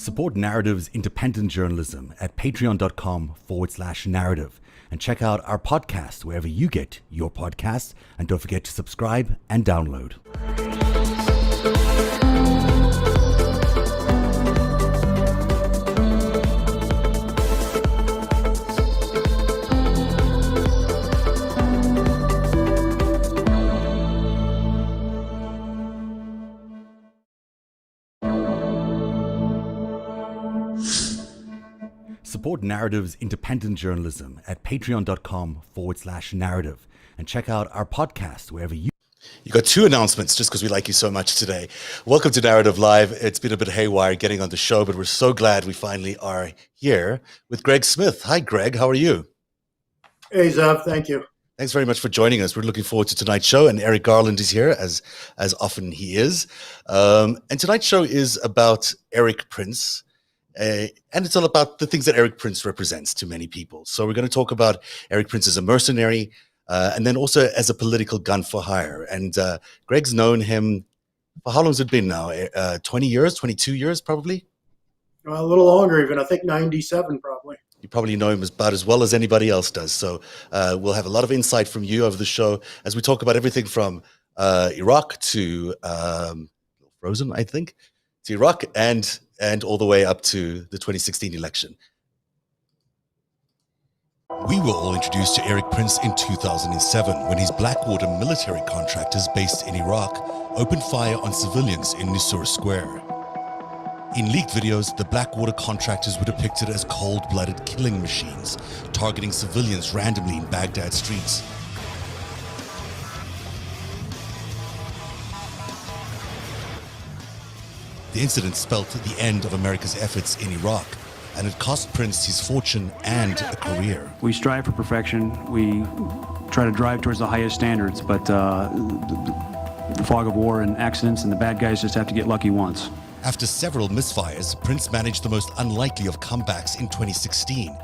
Support Narative's independent journalism at patreon.com/narrative and check out our podcast wherever you get your podcasts. And don't forget to subscribe and download. Support Narative's independent journalism at patreon.com/narrative and check out our podcast wherever you. You got two announcements just because we like you so much today. Welcome to Narrative Live. It's been a bit haywire getting on the show, but we're so glad we finally are here with Greg Smith. Hi, Greg. How are you? Hey, Zev. Thank you. Thanks very much for joining us. We're looking forward to tonight's show, and Eric Garland is here, as often he is. And tonight's show is about Eric Prince. And it's all about the things that Eric Prince represents to many people. So we're going to talk about Eric Prince as a mercenary and then also as a political gun for hire. And Greg's known him for how long has it been now? 20 years, 22 years probably? A little longer even. I think 97 probably. You probably know him about as well as anybody else does. So we'll have a lot of insight from you over the show as we talk about everything from Iraq to Frozen, I think, to Iraq and all the way up to the 2016 election. We were all introduced to Eric Prince in 2007 when his Blackwater military contractors based in Iraq opened fire on civilians in Nusura Square. In leaked videos, the Blackwater contractors were depicted as cold-blooded killing machines, targeting civilians randomly in Baghdad streets. The incident spelled the end of America's efforts in Iraq, and it cost Prince his fortune and a career. We strive for perfection. We try to drive towards the highest standards, but the fog of war and accidents and the bad guys just have to get lucky once. After several misfires, Prince managed the most unlikely of comebacks in 2016,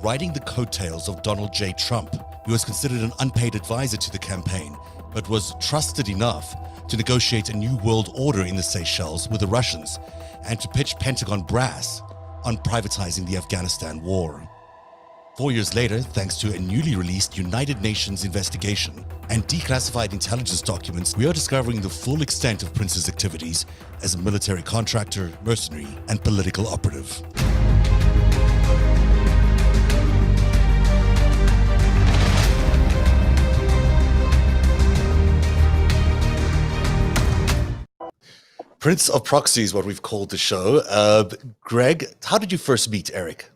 riding the coattails of Donald J. Trump. He was considered an unpaid advisor to the campaign, but was trusted enough to negotiate a new world order in the Seychelles with the Russians and to pitch Pentagon brass on privatizing the Afghanistan war. 4 years later, thanks to a newly released United Nations investigation and declassified intelligence documents, we are discovering the full extent of Prince's activities as a military contractor, mercenary, and political operative. Prince of Proxy is what we've called the show. Greg, how did you first meet Eric?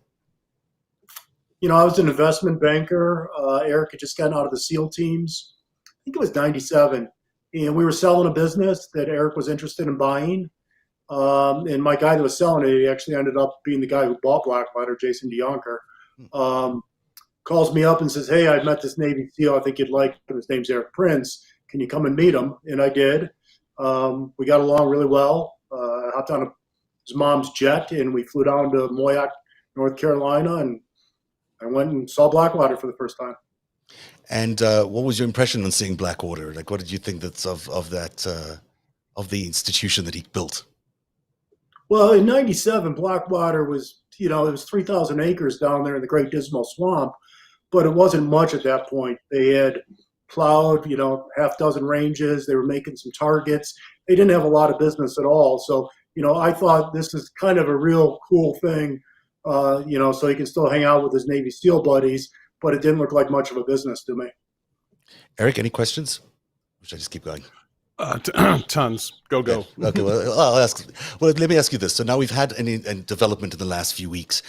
You know, I was an investment banker. Eric had just gotten out of the SEAL teams. I think it was 97. And we were selling a business that Eric was interested in buying. And my guy that was selling it, he actually ended up being the guy who bought Blackwater, Jason DeYonker. Calls me up and says, hey, I met this Navy SEAL I think you'd like. His name's Eric Prince. Can you come and meet him? And I did. We got along really well. I hopped on his mom's jet and we flew down to Moyac, North Carolina, and I went and saw Blackwater for the first time. And what was your impression on seeing Blackwater? Like, what did you think that's of the institution that he built? Well, in 97, Blackwater was, it was 3,000 acres down there in the Great Dismal Swamp, but it wasn't much at that point. They had plowed, half dozen ranges. They were making some targets. They didn't have a lot of business at all. So, I thought this is kind of a real cool thing, so he can still hang out with his Navy SEAL buddies, but it didn't look like much of a business to me. Eric, any questions? Or should I just keep going? Tons. Go. Okay, well, let me ask you this. So now we've had a development in the last few weeks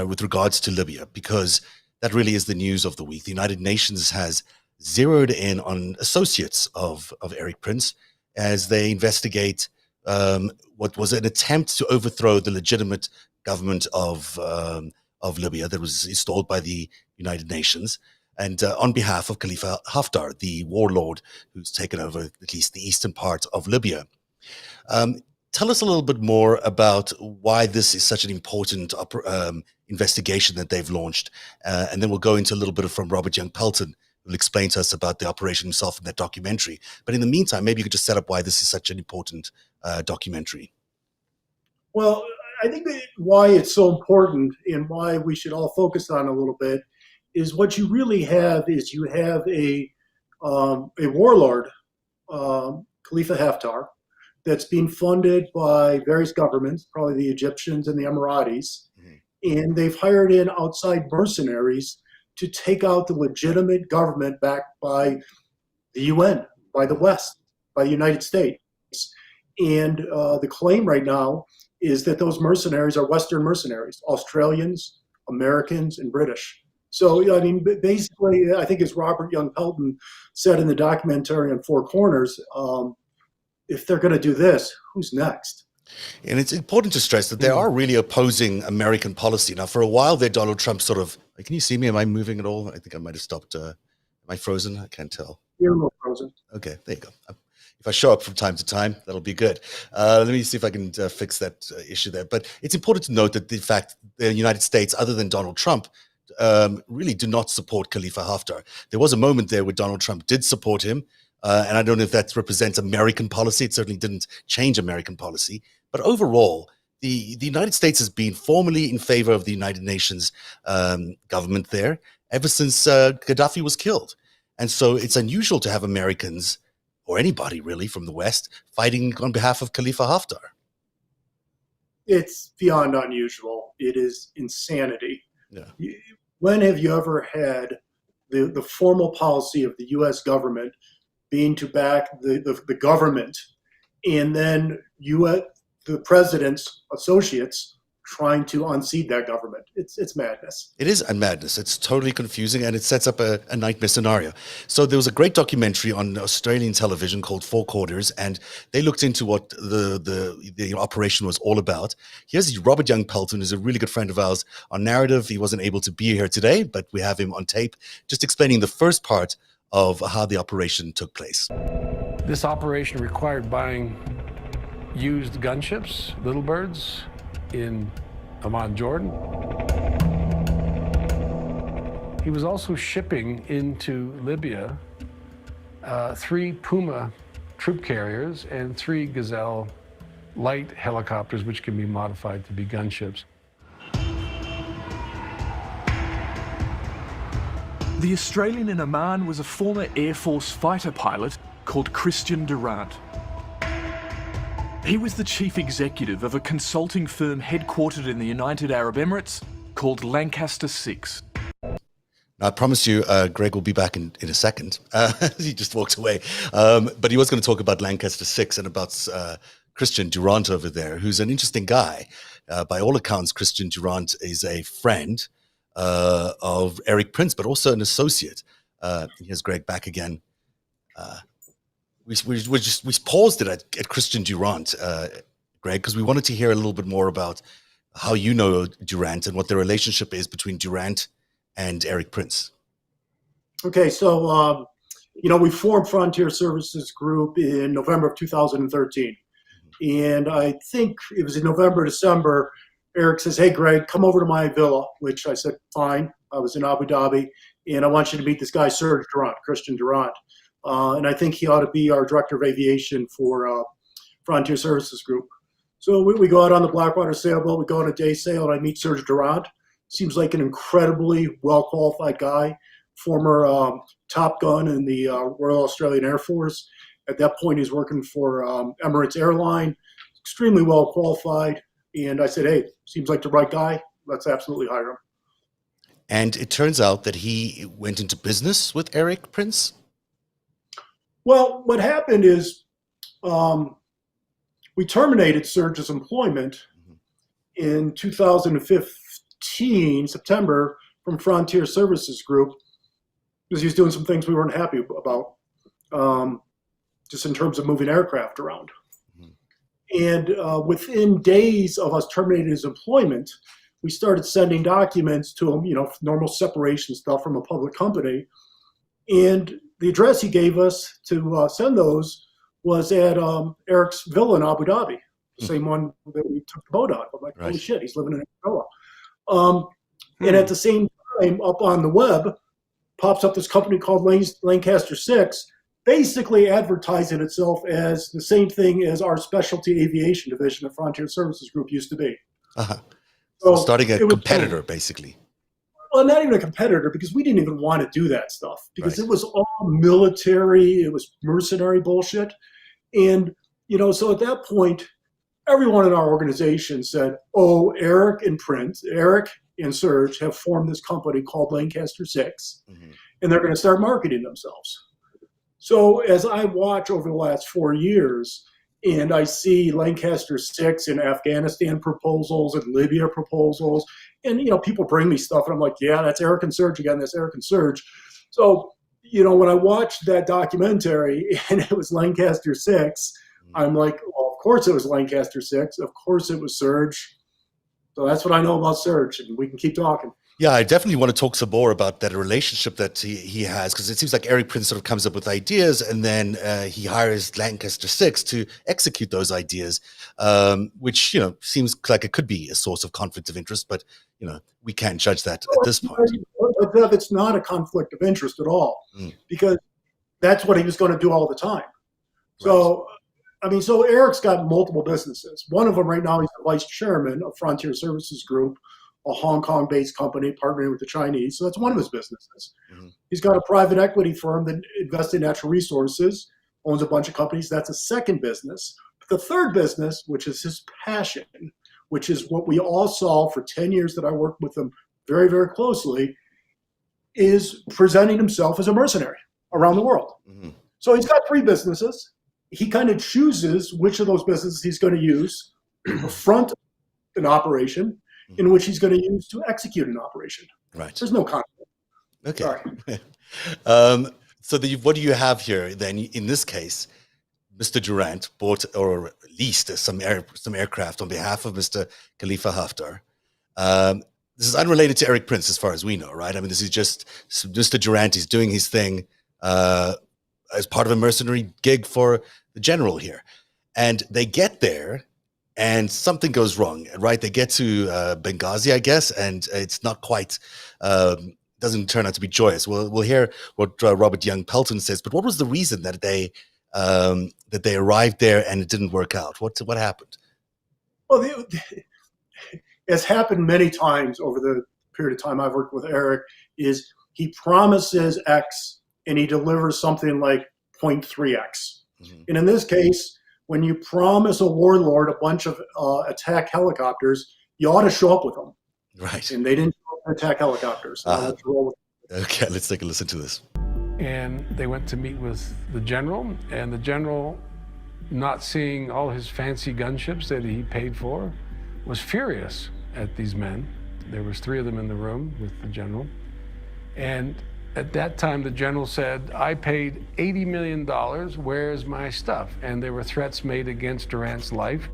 with regards to Libya, because that really is the news of the week. The United Nations has zeroed in on associates of Eric Prince as they investigate what was an attempt to overthrow the legitimate government of Libya that was installed by the United Nations, and on behalf of Khalifa Haftar, the warlord who's taken over at least the eastern part of Libya. Tell us a little bit more about why this is such an important investigation that they've launched, and then we'll go into a little bit from Robert Young Pelton, who will explain to us about the operation himself in that documentary. But in the meantime, maybe you could just set up why this is such an important documentary. Well, I think that why it's so important and why we should all focus on it a little bit is what you really have is you have a warlord, Khalifa Haftar, that's being funded by various governments, probably the Egyptians and the Emiratis, and they've hired in outside mercenaries to take out the legitimate government backed by the UN, by the West, by the United States. And the claim right now is that those mercenaries are Western mercenaries, Australians, Americans, and British. So, I mean, basically, I think as Robert Young Pelton said in the documentary on Four Corners, if they're going to do this, who's next? And it's important to stress that they are really opposing American policy. Now, for a while there, Donald Trump sort of, can you see me? Am I moving at all? I think I might have stopped. Am I frozen? I can't tell. You're a little frozen. Okay, there you go. If I show up from time to time, that'll be good. Let me see if I can fix that issue there. But it's important to note that the fact the United States, other than Donald Trump, really do not support Khalifa Haftar. There was a moment there where Donald Trump did support him. And I don't know if that represents American policy. It certainly didn't change American policy. But overall, the United States has been formally in favor of the United Nations government there ever since Gaddafi was killed. And so it's unusual to have Americans, or anybody really from the West, fighting on behalf of Khalifa Haftar. It's beyond unusual. It is insanity. Yeah. When have you ever had the formal policy of the U.S. government being to back the government, and then the president's associates trying to unseat that government? It's madness. It is a madness. It's totally confusing, and it sets up a nightmare scenario. So there was a great documentary on Australian television called Four Corners, and they looked into what the operation was all about. Here's Robert Young Pelton, who's a really good friend of ours on Narativ. He wasn't able to be here today, but we have him on tape, just explaining the first part of how the operation took place. This operation required buying used gunships, Little Birds, in Amman, Jordan. He was also shipping into Libya 3 Puma troop carriers and 3 Gazelle light helicopters, which can be modified to be gunships. The Australian in Amman was a former Air Force fighter pilot called Christian Durant. He was the chief executive of a consulting firm headquartered in the United Arab Emirates called Lancaster Six. Now, I promise you, Greg will be back in a second. He just walked away. But he was going to talk about Lancaster Six and about Christian Durant over there, who's an interesting guy. By all accounts, Christian Durant is a friend of Eric Prince, but also an associate. Here's Greg back again. We paused it at Christian Durant, Greg, because we wanted to hear a little bit more about how you know Durant and what the relationship is between Durant and Eric Prince. Okay, so we formed Frontier Services Group in November of 2013, and I think it was in November, December. Eric says, "Hey, Greg, come over to my villa," which I said, fine. I was in Abu Dhabi, and I want you to meet this guy, Serge Durant, Christian Durant. And I think he ought to be our director of aviation for Frontier Services Group. So we go out on the Blackwater sailboat. We go on a day sail, and I meet Serge Durant. Seems like an incredibly well-qualified guy, former Top Gun in the Royal Australian Air Force. At that point, he's working for Emirates Airline, extremely well-qualified. And I said, "Hey, seems like the right guy. Let's absolutely hire him." And it turns out that he went into business with Eric Prince. Well, what happened is we terminated Serge's employment in 2015, September, from Frontier Services Group, because he was doing some things we weren't happy about, just in terms of moving aircraft around. And within days of us terminating his employment, we started sending documents to him, normal separation stuff from a public company. And the address he gave us to send those was at Eric's villa in Abu Dhabi, the same one that we took the boat on. I'm like, holy shit, he's living in a villa. And at the same time, up on the web, pops up this company called Lancaster Six, basically advertising itself as the same thing as our specialty aviation division of Frontier Services Group used to be. Uh-huh. So So starting a it was competitor, basically. well, not even a competitor, because we didn't even want to do that stuff, because Right. it was all military, it was mercenary bullshit. And, so at that point, everyone in our organization said, oh, Eric and Serge have formed this company called Lancaster Six, Hmm. and they're going to start marketing themselves. So as I watch over the last 4 years, and I see Lancaster Six and Afghanistan proposals and Libya proposals, and people bring me stuff, and I'm like, yeah, that's Eric and Serge again. That's Eric and Serge. So when I watched that documentary and it was Lancaster Six, I'm like, well, of course it was Lancaster Six. Of course it was Serge. So that's what I know about Serge, and we can keep talking. Yeah, I definitely want to talk some more about that relationship that he has, because it seems like Eric Prince sort of comes up with ideas, and then he hires Lancaster Six to execute those ideas, which seems like it could be a source of conflict of interest, but we can't judge that at this point. But it's not a conflict of interest at all, because that's what he was going to do all the time. So, so Eric's got multiple businesses. One of them right now, he's the vice chairman of Frontier Services Group, a Hong Kong-based company partnering with the Chinese. So that's one of his businesses. Mhm. He's got a private equity firm that invests in natural resources, owns a bunch of companies. That's a second business. But the third business, which is his passion, which is what we all saw for 10 years that I worked with him very, very closely, is presenting himself as a mercenary around the world. Mhm. So he's got three businesses. He kind of chooses which of those businesses he's going to use to front an operation, in which he's going to use to execute an operation. Right. There's no conflict. Okay. Sorry. So what do you have here then? In this case, Mr. Durant bought or leased some aircraft on behalf of Mr. Khalifa Haftar. This is unrelated to Eric Prince, as far as we know, right? I mean, this is just Mr. Durant. He's doing his thing as part of a mercenary gig for the general here, and they get there. And something goes wrong, right? They get to Benghazi, I guess, and it's not quite, doesn't turn out to be joyous. We'll hear what Robert Young Pelton says. But what was the reason that they arrived there and it didn't work out? What happened? Well, it's happened many times over the period of time I've worked with Eric, is he promises X and he delivers something like 0.3X. Mm-hmm. And in this case, when you promise a warlord a bunch of attack helicopters, you ought to show up with them. Right. And they didn't attack helicopters. So okay, let's take a listen to this. And they went to meet with the general, and the general, not seeing all his fancy gunships that he paid for, was furious at these men. There was three of them in the room with the general. And at that time, the general said, I paid $80 million, where's my stuff? And there were threats made against Durant's life.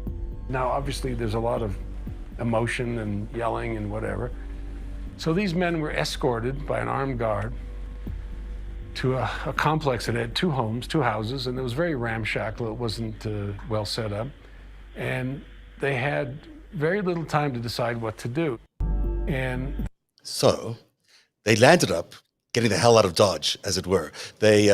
Now, obviously, there's a lot of emotion and yelling and whatever. So these men were escorted by an armed guard to a complex that had two homes, two houses, and it was very ramshackle. It wasn't well set up. And they had very little time to decide what to do. And so they landed up getting the hell out of Dodge, as it were. They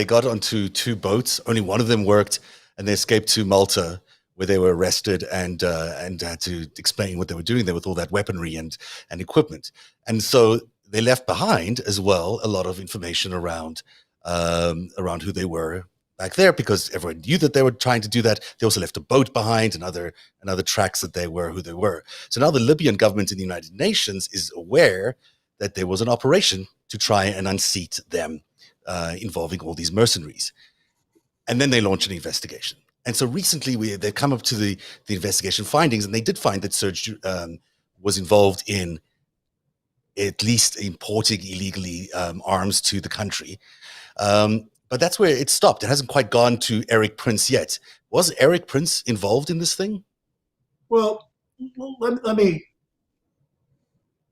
got onto two boats. Only one of them worked, and they escaped to Malta, where they were arrested and had to explain what they were doing there with all that weaponry and equipment. And so they left behind as well a lot of information around who they were back there, because everyone knew that they were trying to do that. They also left a boat behind and other tracks that they were who they were. So now the Libyan government in the United Nations is aware that there was an operation to try and unseat them, involving all these mercenaries. And then they launch an investigation. And so recently they've come up to the investigation findings, and they did find that Serge was involved in at least importing illegally arms to the country. But that's where it stopped. It hasn't quite gone to Eric Prince yet. Was Eric Prince involved in this thing? Well, let me.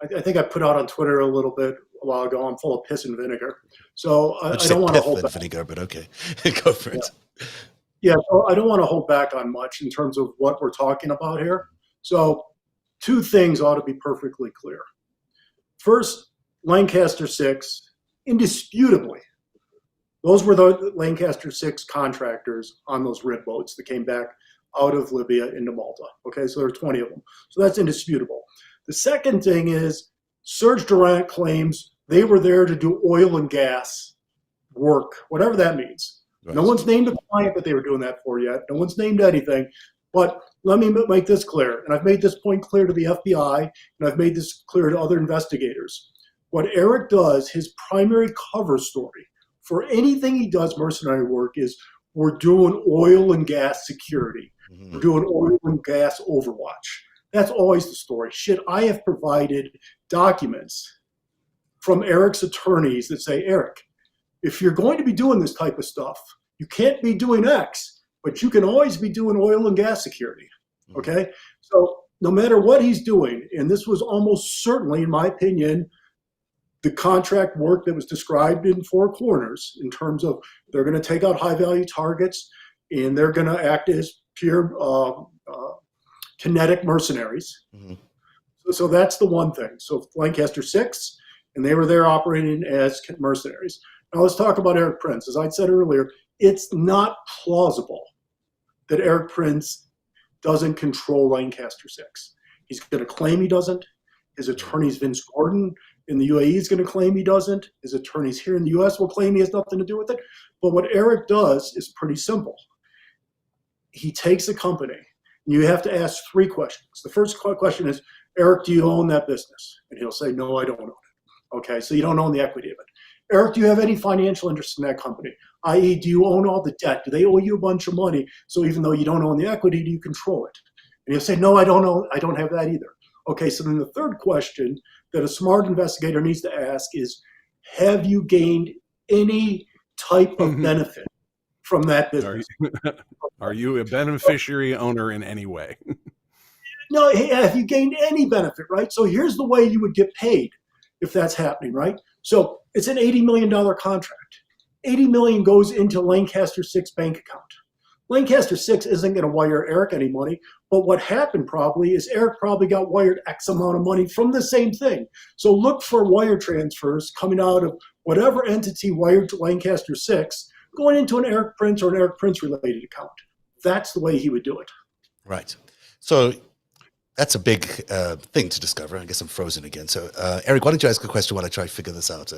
I think I put out on Twitter a little bit a while ago. I'm full of piss and vinegar, so I don't want to hold back. Vinegar, but okay, go for it. Yeah, so I don't want to hold back on much in terms of what we're talking about here. So, two things ought to be perfectly clear. First, Lancaster Six, indisputably, those were the Lancaster Six contractors on those rib boats that came back out of Libya into Malta. Okay, so there are 20 of them. So that's indisputable. The second thing is Serge Durant claims they were there to do oil and gas work, whatever that means. Right. No one's named a client that they were doing that for yet. No one's named anything. But let me make this clear, and I've made this point clear to the FBI, and I've made this clear to other investigators. What Eric does, his primary cover story for anything he does mercenary work is we're doing oil and gas security. Mhm. We're doing oil and gas overwatch. That's always the story. Shit, I have provided documents from Eric's attorneys that say, Eric, if you're going to be doing this type of stuff, you can't be doing X, but you can always be doing oil and gas security. Okay? So no matter what he's doing, and this was almost certainly, in my opinion, the contract work that was described in Four Corners in terms of they're going to take out high value targets and they're going to act as pure kinetic mercenaries. Mm-hmm. So that's the one thing. So Lancaster Six, and they were there operating as mercenaries. Now let's talk about Eric Prince. As I said earlier, it's not plausible that Eric Prince doesn't control Lancaster Six. He's going to claim he doesn't. His attorneys, Vince Gordon in the UAE, is going to claim he doesn't. His attorneys here in the US will claim he has nothing to do with it. But what Eric does is pretty simple. He takes a company, and you have to ask three questions. The first question is, Eric, do you own that business? And he'll say, no, I don't own it. Okay, so you don't own the equity of it. Eric, do you have any financial interest in that company? I.e., do you own all the debt? Do they owe you a bunch of money? So even though you don't own the equity, do you control it? And he'll say, no, I don't own, I don't have that either. Okay, so then the third question that a smart investigator needs to ask is, have you gained any type of benefit from that business? Are you a beneficiary owner in any way? No, have you gained any benefit, right? So here's the way you would get paid if that's happening, right? So it's an $80 million contract. $80 million goes into Lancaster Six bank account. Lancaster Six isn't going to wire Eric any money, but what happened probably is Eric probably got wired X amount of money from the same thing. So look for wire transfers coming out of whatever entity wired to Lancaster Six going into an Eric Prince or an Eric Prince related account. That's the way he would do it. Right. So that's a big thing to discover. I guess I'm frozen again. So, Eric, why don't you ask a question while I try to figure this out?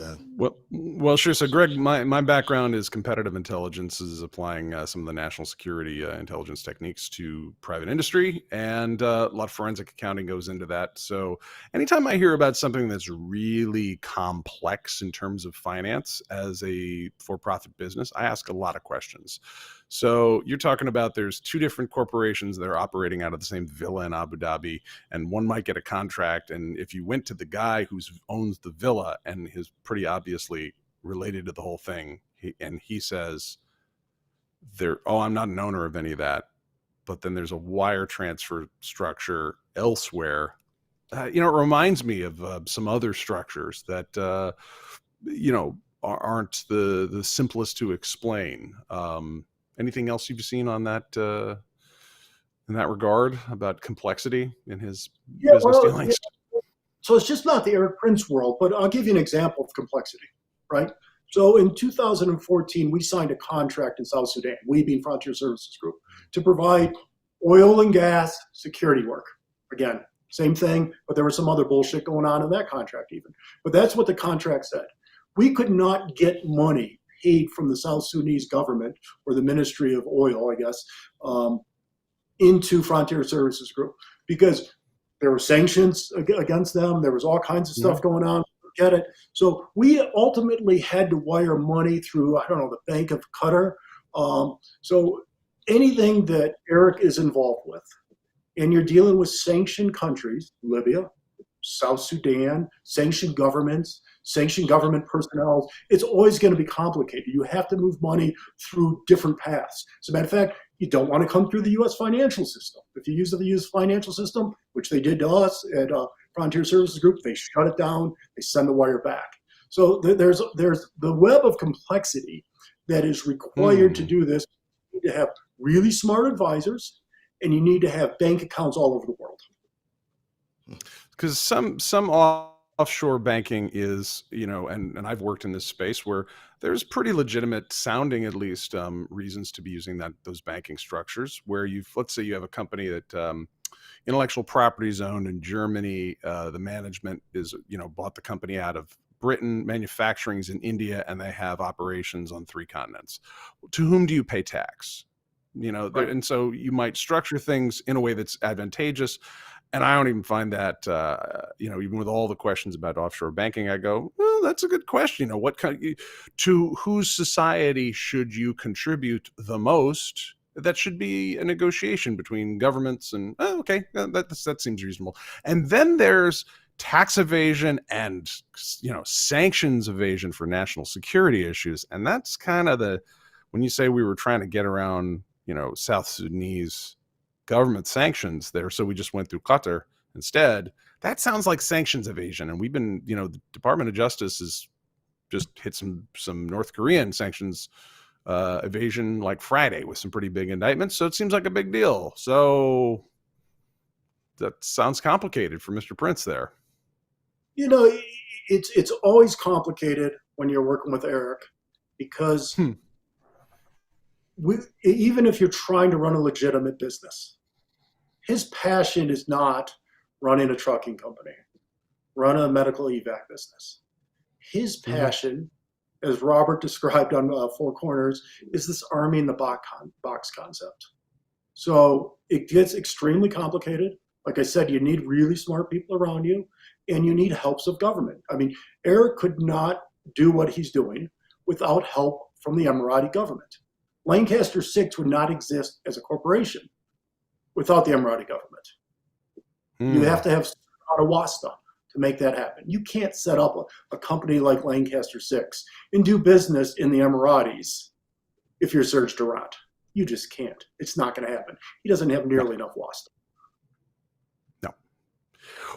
Well, sure. So, Greg, my background is competitive intelligence, is applying some of the national security intelligence techniques to private industry, and a lot of forensic accounting goes into that. So, anytime I hear about something that's really complex in terms of finance as a for-profit business, I ask a lot of questions. So you're talking about there's two different corporations that are operating out of the same villa in Abu Dhabi, and one might get a contract. And if you went to the guy who owns the villa and is pretty obviously related to the whole thing, he says, I'm not an owner of any of that. But then there's a wire transfer structure elsewhere. It reminds me of some other structures that, aren't the simplest to explain. Anything else you've seen on that in that regard about complexity in his business dealings? Yeah. So it's just not the Eric Prince world, but I'll give you an example of complexity, right? So in 2014, we signed a contract in South Sudan, we being Frontier Services Group, to provide oil and gas security work. Again, same thing, but there was some other bullshit going on in that contract even. But that's what the contract said. We could not get money paid from the South Sudanese government or the Ministry of Oil, I guess, into Frontier Services Group because there were sanctions against them. There was all kinds of stuff going on. Get it? So we ultimately had to wire money through, the Bank of Qatar. So anything that Eric is involved with, and you're dealing with sanctioned countries, Libya, South Sudan, sanctioned governments, sanctioned government personnel, it's always going to be complicated. You have to move money through different paths. As a matter of fact, you don't want to come through the U.S. financial system. If you use the U.S. financial system, which they did to us at Frontier Services Group, they shut it down, they send the wire back. So there's the web of complexity that is required to do this. You need to have really smart advisors, and you need to have bank accounts all over the world. Because some offshore banking is, and I've worked in this space where there's pretty legitimate sounding, at least, reasons to be using those banking structures. Where let's say you have a company that intellectual property is owned in Germany, the management is, bought the company out of Britain, manufacturing is in India, and they have operations on 3 continents. To whom do you pay tax? Right. And so you might structure things in a way that's advantageous. And I don't even find that, even with all the questions about offshore banking, I go, well, that's a good question. To whose society should you contribute the most? That should be a negotiation between governments, and okay, that seems reasonable. And then there's tax evasion and sanctions evasion for national security issues, and that's kind of when you say we were trying to get around South Sudanese government sanctions there, so we just went through Qatar instead. That sounds like sanctions evasion, and we've been, the Department of Justice has just hit some North Korean sanctions evasion like Friday with some pretty big indictments. So it seems like a big deal. So that sounds complicated for Mr. Prince there. It's always complicated when you're working with Eric, because even if you're trying to run a legitimate business, his passion is not running a trucking company, run a medical evac business. His passion, as Robert described on Four Corners, is this army in the box concept. So it gets extremely complicated. Like I said, you need really smart people around you, and you need helps of government. I mean, Eric could not do what he's doing without help from the Emirati government. Lancaster Six would not exist as a corporation without the Emirati government. You have to have a wasta to make that happen. You can't set up a company like Lancaster Six and do business in the Emiratis if you're Serge Durant. You just can't. It's not going to happen. He doesn't have nearly enough wasta. No.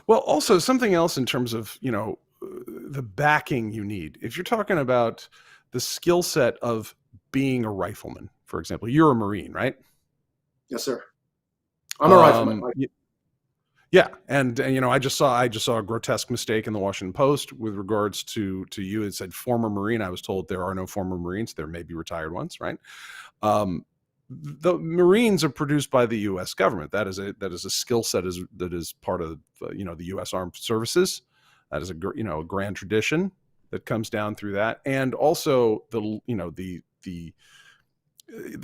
Well, also something else in terms of, the backing you need. If you're talking about the skill set of being a rifleman, for example, you're a Marine, right? Yes, sir. I'm a rifleman. Yeah, and I just saw a grotesque mistake in the Washington Post with regards to you. It said former Marine. I was told there are no former Marines. There may be retired ones, right? The Marines are produced by the U.S. government. That is a skill set that is part of the U.S. Armed Services. That is a grand tradition that comes down through that, and also the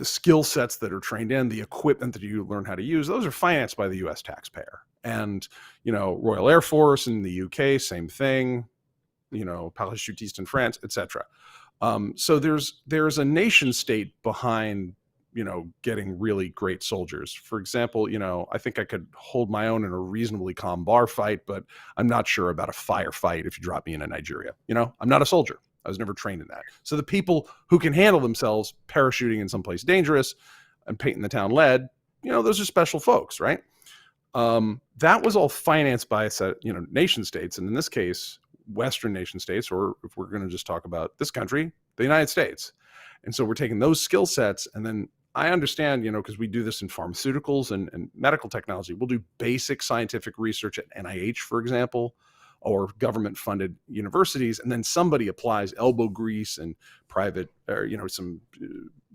skill sets that are trained in, the equipment that you learn how to use, those are financed by the U.S. taxpayer. And, Royal Air Force in the UK, same thing, parachutiste in France, etc. So there's a nation state behind, getting really great soldiers. For example, I think I could hold my own in a reasonably calm bar fight, but I'm not sure about a firefight if you drop me into Nigeria. I'm not a soldier. I was never trained in that. So the people who can handle themselves parachuting in someplace dangerous and painting the town lead, those are special folks, right? That was all financed by nation states, and in this case, Western nation states, or if we're going to just talk about this country, the United States. And so we're taking those skill sets, and then I understand, because we do this in pharmaceuticals and medical technology, we'll do basic scientific research at NIH, for example, or government-funded universities, and then somebody applies elbow grease and private, or some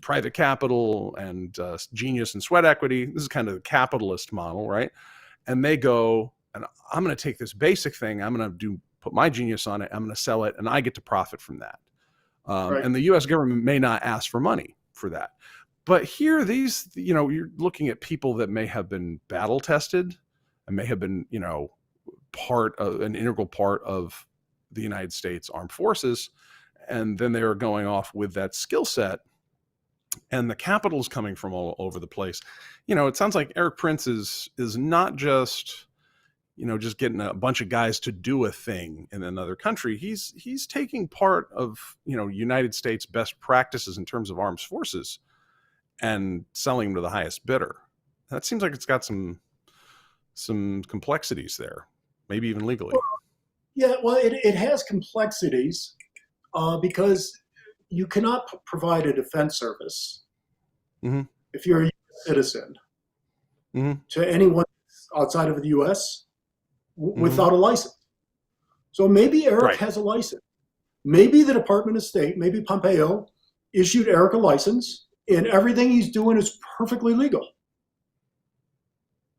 private capital and genius and sweat equity. This is kind of the capitalist model, right? And they go, and I'm going to take this basic thing, I'm going to put my genius on it, I'm going to sell it, and I get to profit from that. Right. And the U.S. government may not ask for money for that. But here, you're looking at people that may have been battle tested and may have been, an integral part of the United States Armed Forces, and then they are going off with that skill set, and the capital is coming from all over the place. It sounds like Eric Prince is not just just getting a bunch of guys to do a thing in another country. He's taking part of United States best practices in terms of armed forces and selling them to the highest bidder. That seems like it's got some complexities there. Maybe even legally. Well, it has complexities because you cannot provide a defense service if you're a U.S. citizen to anyone outside of the U.S. Without a license. So maybe Eric Right. has a license. Maybe the Department of State, maybe Pompeo, issued Eric a license, and everything he's doing is perfectly legal.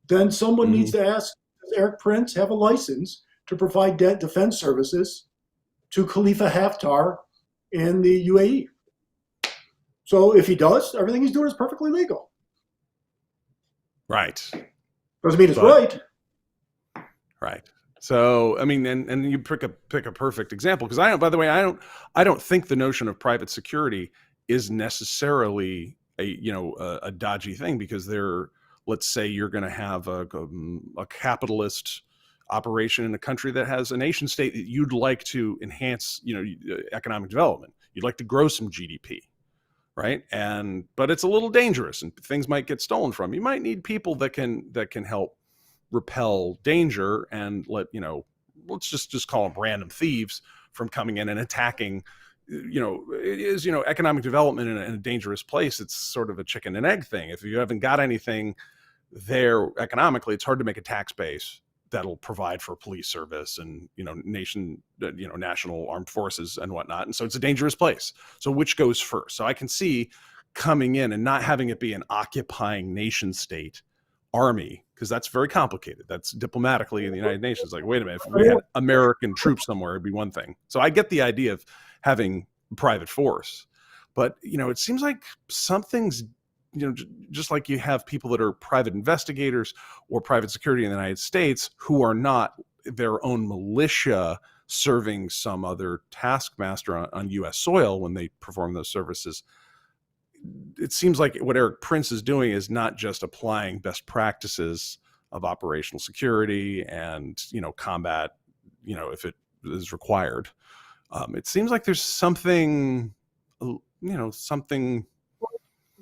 Then someone needs to ask, does Eric Prince have a license to provide defense services to Khalifa Haftar in the UAE? So if he does, everything he's doing is perfectly legal. Right. Doesn't mean it's But- right. Right. So, I mean, and you pick a perfect example, because I don't think the notion of private security is necessarily a dodgy thing, because let's say you're going to have a capitalist operation in a country that has a nation state that you'd like to enhance, economic development. You'd like to grow some GDP, right? But it's a little dangerous, and things might get stolen from you. You might need people that can help repel danger and let's just call them random thieves from coming in and attacking. It is, economic development in a dangerous place. It's sort of a chicken and egg thing. If you haven't got anything there economically, it's hard to make a tax base that'll provide for police service and national armed forces and whatnot. And so it's a dangerous place. So which goes first? So I can see coming in and not having it be an occupying nation state army, because that's very complicated. That's diplomatically in the United Nations. Like, wait a minute, if we had American troops somewhere, it'd be one thing. So I get the idea of having private force, but it seems like something's, just like you have people that are private investigators or private security in the United States who are not their own militia serving some other taskmaster on U.S. soil when they perform those services. It seems like what Eric Prince is doing is not just applying best practices of operational security and, combat, if it is required. It seems like there's something, something.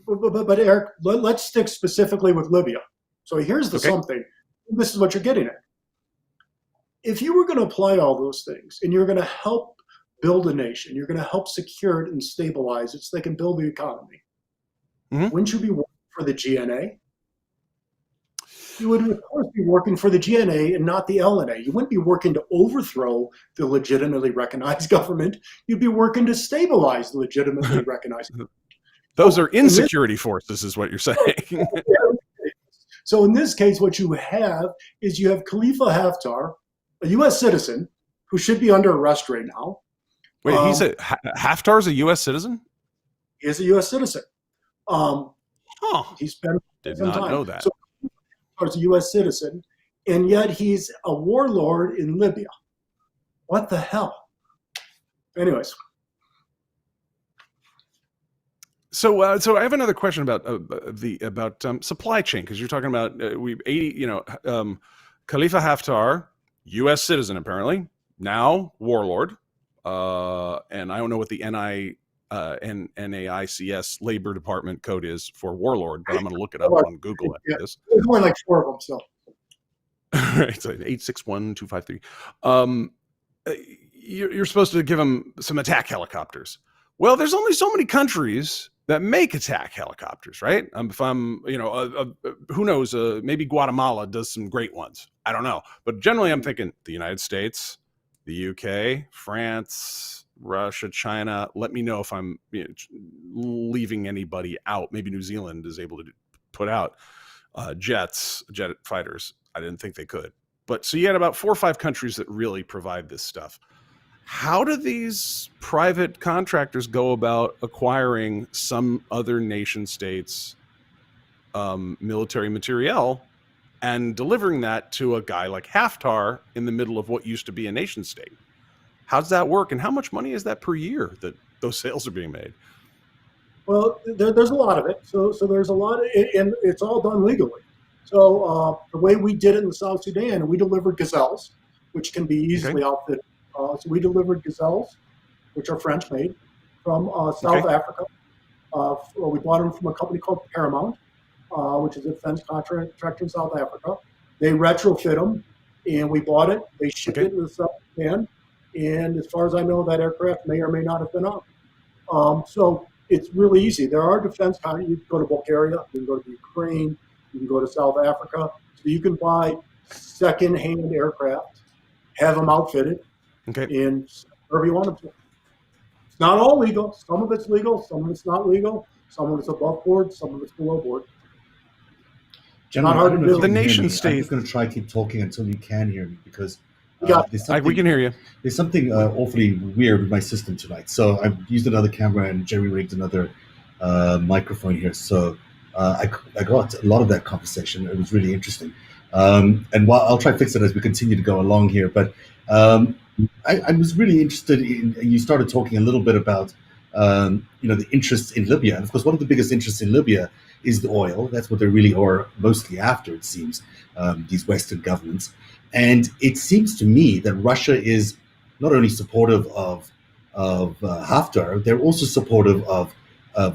But Eric, let's stick specifically with Libya. So here's the Okay. something. This is what you're getting at. If you were going to apply all those things and you're going to help build a nation, you're going to help secure it and stabilize it so they can build the economy, wouldn't you be working for the GNA? You would, of course, be working for the GNA and not the LNA. You wouldn't be working to overthrow the legitimately recognized government. You'd be working to stabilize the legitimately recognized government. Those are insecurity forces, is what you're saying. So in this case, what you have is you have Khalifa Haftar, a U.S. citizen who should be under arrest right now. Wait, Haftar's a U.S. citizen? He is a U.S. citizen. He's been Did some not time. know that. So he's a U.S. citizen, and yet he's a warlord in Libya. What the hell? Anyways. So I have another question about supply chain, because you're talking about Khalifa Haftar, U.S. citizen apparently, now warlord, and I don't know what the NAICS Labor Department code is for warlord, but I'm going to look it up on Google after this. There's only like 4 of them still. Right, so 861253. You're supposed to give them some attack helicopters. Well, there's only so many countries that make attack helicopters, right? If I'm, who knows, maybe Guatemala does some great ones. I don't know. But generally I'm thinking the United States, the UK, France, Russia, China. Let me know if I'm leaving anybody out. Maybe New Zealand is able to put out jet fighters. I didn't think they could. But so you had about 4 or 5 countries that really provide this stuff. How do these private contractors go about acquiring some other nation states' military materiel and delivering that to a guy like Haftar in the middle of what used to be a nation state? How does that work, and how much money is that per year that those sales are being made? Well, there's a lot of it. So there's a lot, and it's all done legally. So the way we did it in the South Sudan, we delivered gazelles, which can be easily outfitted. So we delivered gazelles, which are French made, from South Africa. We bought them from a company called Paramount, which is a defense contractor in South Africa. They retrofit them, and we bought it. They shipped it to the South Sudan. And as far as I know, that aircraft may or may not have been up. So it's really easy. There are defense contractors. You can go to Bulgaria, you can go to Ukraine, you can go to South Africa. So you can buy second-hand aircraft, have them outfitted, Okay. and wherever you want them to. It's not all legal. Some of it's legal, some of it's not legal, some of it's above board, some of it's below board. Gentlemen, Not I hard don't to know if do. you The can hear nation me. I'm state. just going to try to keep talking until you can hear me, because You got there's We something can hear you. there's something awfully weird with my system tonight. So I've used another camera and Jerry rigged another microphone here. So I got a lot of that conversation. It was really interesting. And while I'll try to fix it as we continue to go along here, but I was really interested in, you started talking a little bit about the interests in Libya. And of course, one of the biggest interests in Libya is the oil. That's what they really are mostly after, it seems, these Western governments. And it seems to me that Russia is not only supportive of Haftar, they're also supportive of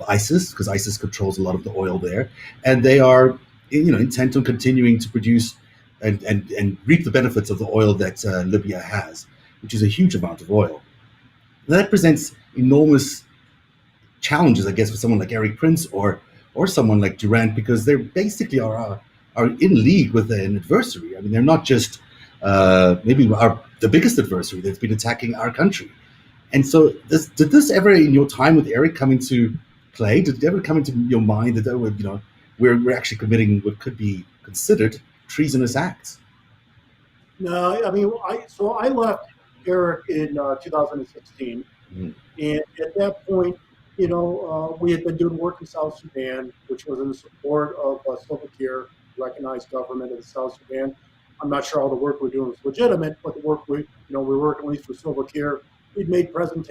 ISIS, because ISIS controls a lot of the oil there, and they are intent on continuing to produce and reap the benefits of the oil that Libya has, which is a huge amount of oil. And that presents enormous challenges, I guess, for someone like Eric Prince or someone like Durant, because they basically are in league with an adversary. I mean, they're not just maybe the biggest adversary that's been attacking our country. And so, did this ever, in your time with Eric, come into play? Did it ever come into your mind that we're actually committing what could be considered treasonous acts? No, I mean, I left Eric in 2016, Mm. and at that point, we had been doing work in South Sudan, which was in support of Salva Kiir, recognized government of the South Sudan. I'm not sure all the work we're doing was legitimate, but the work we were working at least for Salva Kiir. We'd made proposals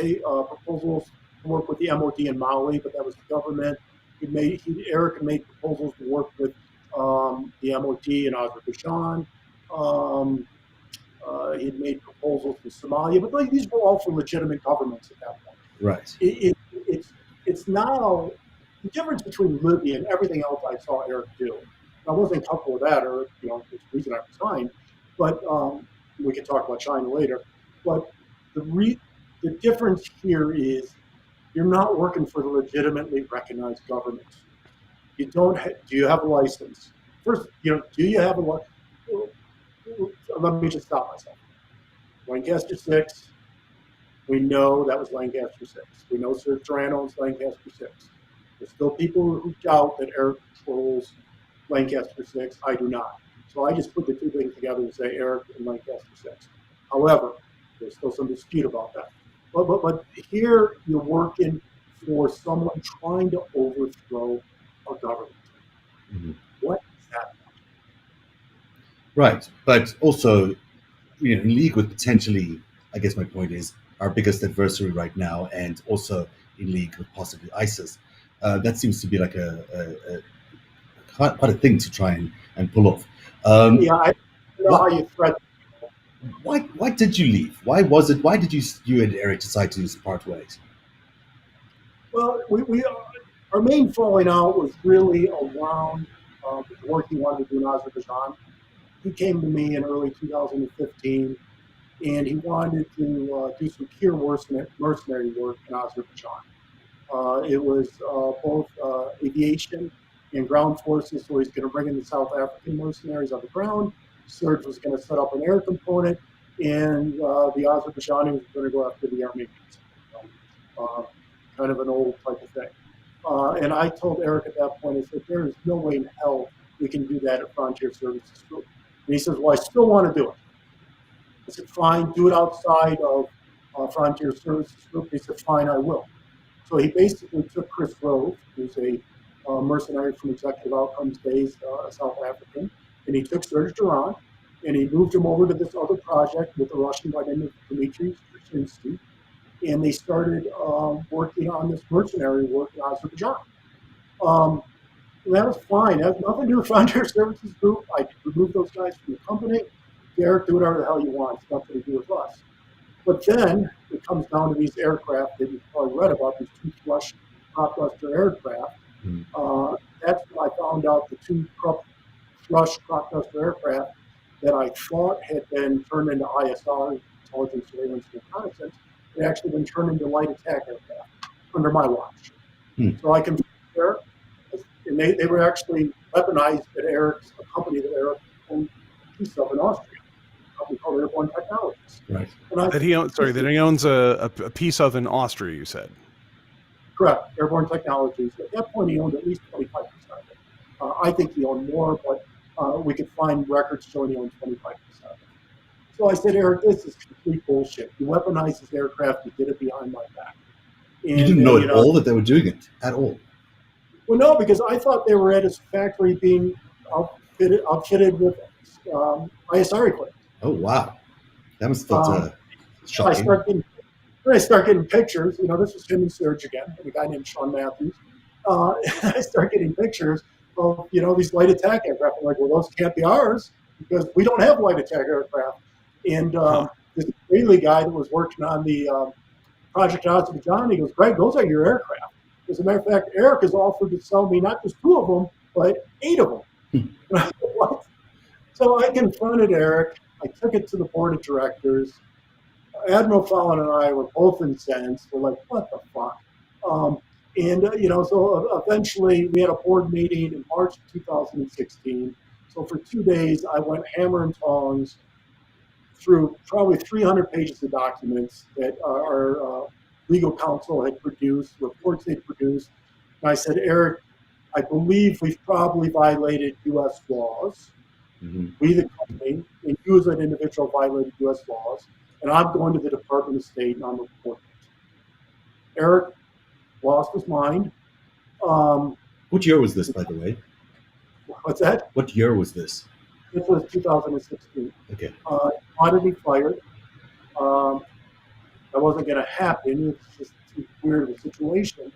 to work with the MOD in Mali, but that was the government. Eric had made proposals to work with the MOD in Azerbaijan. He'd made proposals for Somalia, but these were all for legitimate governments at that point. Right. It's now the difference between Libya and everything else I saw Eric do. I wasn't comfortable with that, or there's a reason I resigned. But we can talk about China later. But the difference here is you're not working for the legitimately recognized government. You don't. Do you have a license? First, do you have a license? Let me just stop myself. Lancaster Six. We know that was Lancaster Six. We know Sir Duran owns Lancaster Six. There's still people who doubt that Eric controls Lancaster Six. I do not. So I just put the two things together and say Eric and Lancaster Six. However, there's still some dispute about that. But here you're working for someone trying to overthrow a government. Mm-hmm. What is that? Right, but also in league with potentially, I guess my point is, our biggest adversary right now, and also in league with possibly ISIS. That seems to be like quite a thing to try and pull off. Yeah, I don't know how you threaten. Why did you leave? Why did you and Eric decide to part ways? Well, our main falling out was really around the work he wanted to do in Azerbaijan. He came to me in early 2015, and he wanted to do some pure mercenary work in Azerbaijan. It was both aviation and ground forces, so he's going to bring in the South African mercenaries on the ground. Serge was going to set up an air component, and the Azerbaijani was going to go after the Armenians. Kind of an old type of thing. And I told Eric at that point, I said, there is no way in hell we can do that at Frontier Services Group. And he says, well, I still want to do it. I said, fine, do it outside of Frontier Services Group. He said, fine, I will. So he basically took Chris Rove, who's a mercenary from Executive Outcomes days, a South African, and he took Serge Duran, and he moved him over to this other project with a Russian by the name of Dmitry Straczynski, and they started working on this mercenary work in Azerbaijan. That was fine. That has nothing to do with Frontier Services Group. I removed those guys from the company. Derek, do whatever the hell you want. It's nothing to do with us. But then it comes down to these aircraft that you've probably read about, these two Thrush crop-duster aircraft. That's when I found out the two Thrush crop-duster aircraft that I thought had been turned into ISR, intelligence, surveillance, and reconnaissance, had actually been turned into light attack aircraft under my watch. So I can there, and they were actually weaponized at Eric's, a company that Eric owned a piece of in Austria. company called Airborne Technologies. Right. And That he owns. Sorry, that he owns a piece of in Austria. You said. Correct. Airborne Technologies. At that point, he owned at least 25% of it. I think he owned more, but we could find records showing he owned 25%. So I said, Eric, this is complete bullshit. You weaponized this aircraft. You did it behind my back. And, You didn't know at all that they were doing it at all. Well, no, because I thought they were at his factory being outfitted with ISR equipment. Oh wow, that must have felt shocking. I start getting pictures. This was him and Serge again, and a guy named Sean Matthews. I start getting pictures of these light attack aircraft. I'm like, well, those can't be ours because we don't have light attack aircraft. And this Israeli guy that was working on the project in Azerbaijan, he goes, Greg, those are your aircraft. As a matter of fact, Eric has offered to sell me not just 2 of them, but 8 of them. And I said, what? So I confronted Eric. I took it to the board of directors. Admiral Fallon and I were both incensed. We're like, what the fuck? So eventually we had a board meeting in March of 2016. So for 2 days, I went hammer and tongs through probably 300 pages of documents that our legal counsel had produced, reports they'd produced. And I said, Eric, I believe we've probably violated U.S. laws. Mm-hmm. We, the company, and you as an individual violated U.S. laws. And I'm going to the Department of State and I'm reporting it. Eric lost his mind. What year was this, by the way? What's that? What year was this? This was 2016. Okay. Wanted to be fired. That wasn't going to happen. It's just too weird of a situation.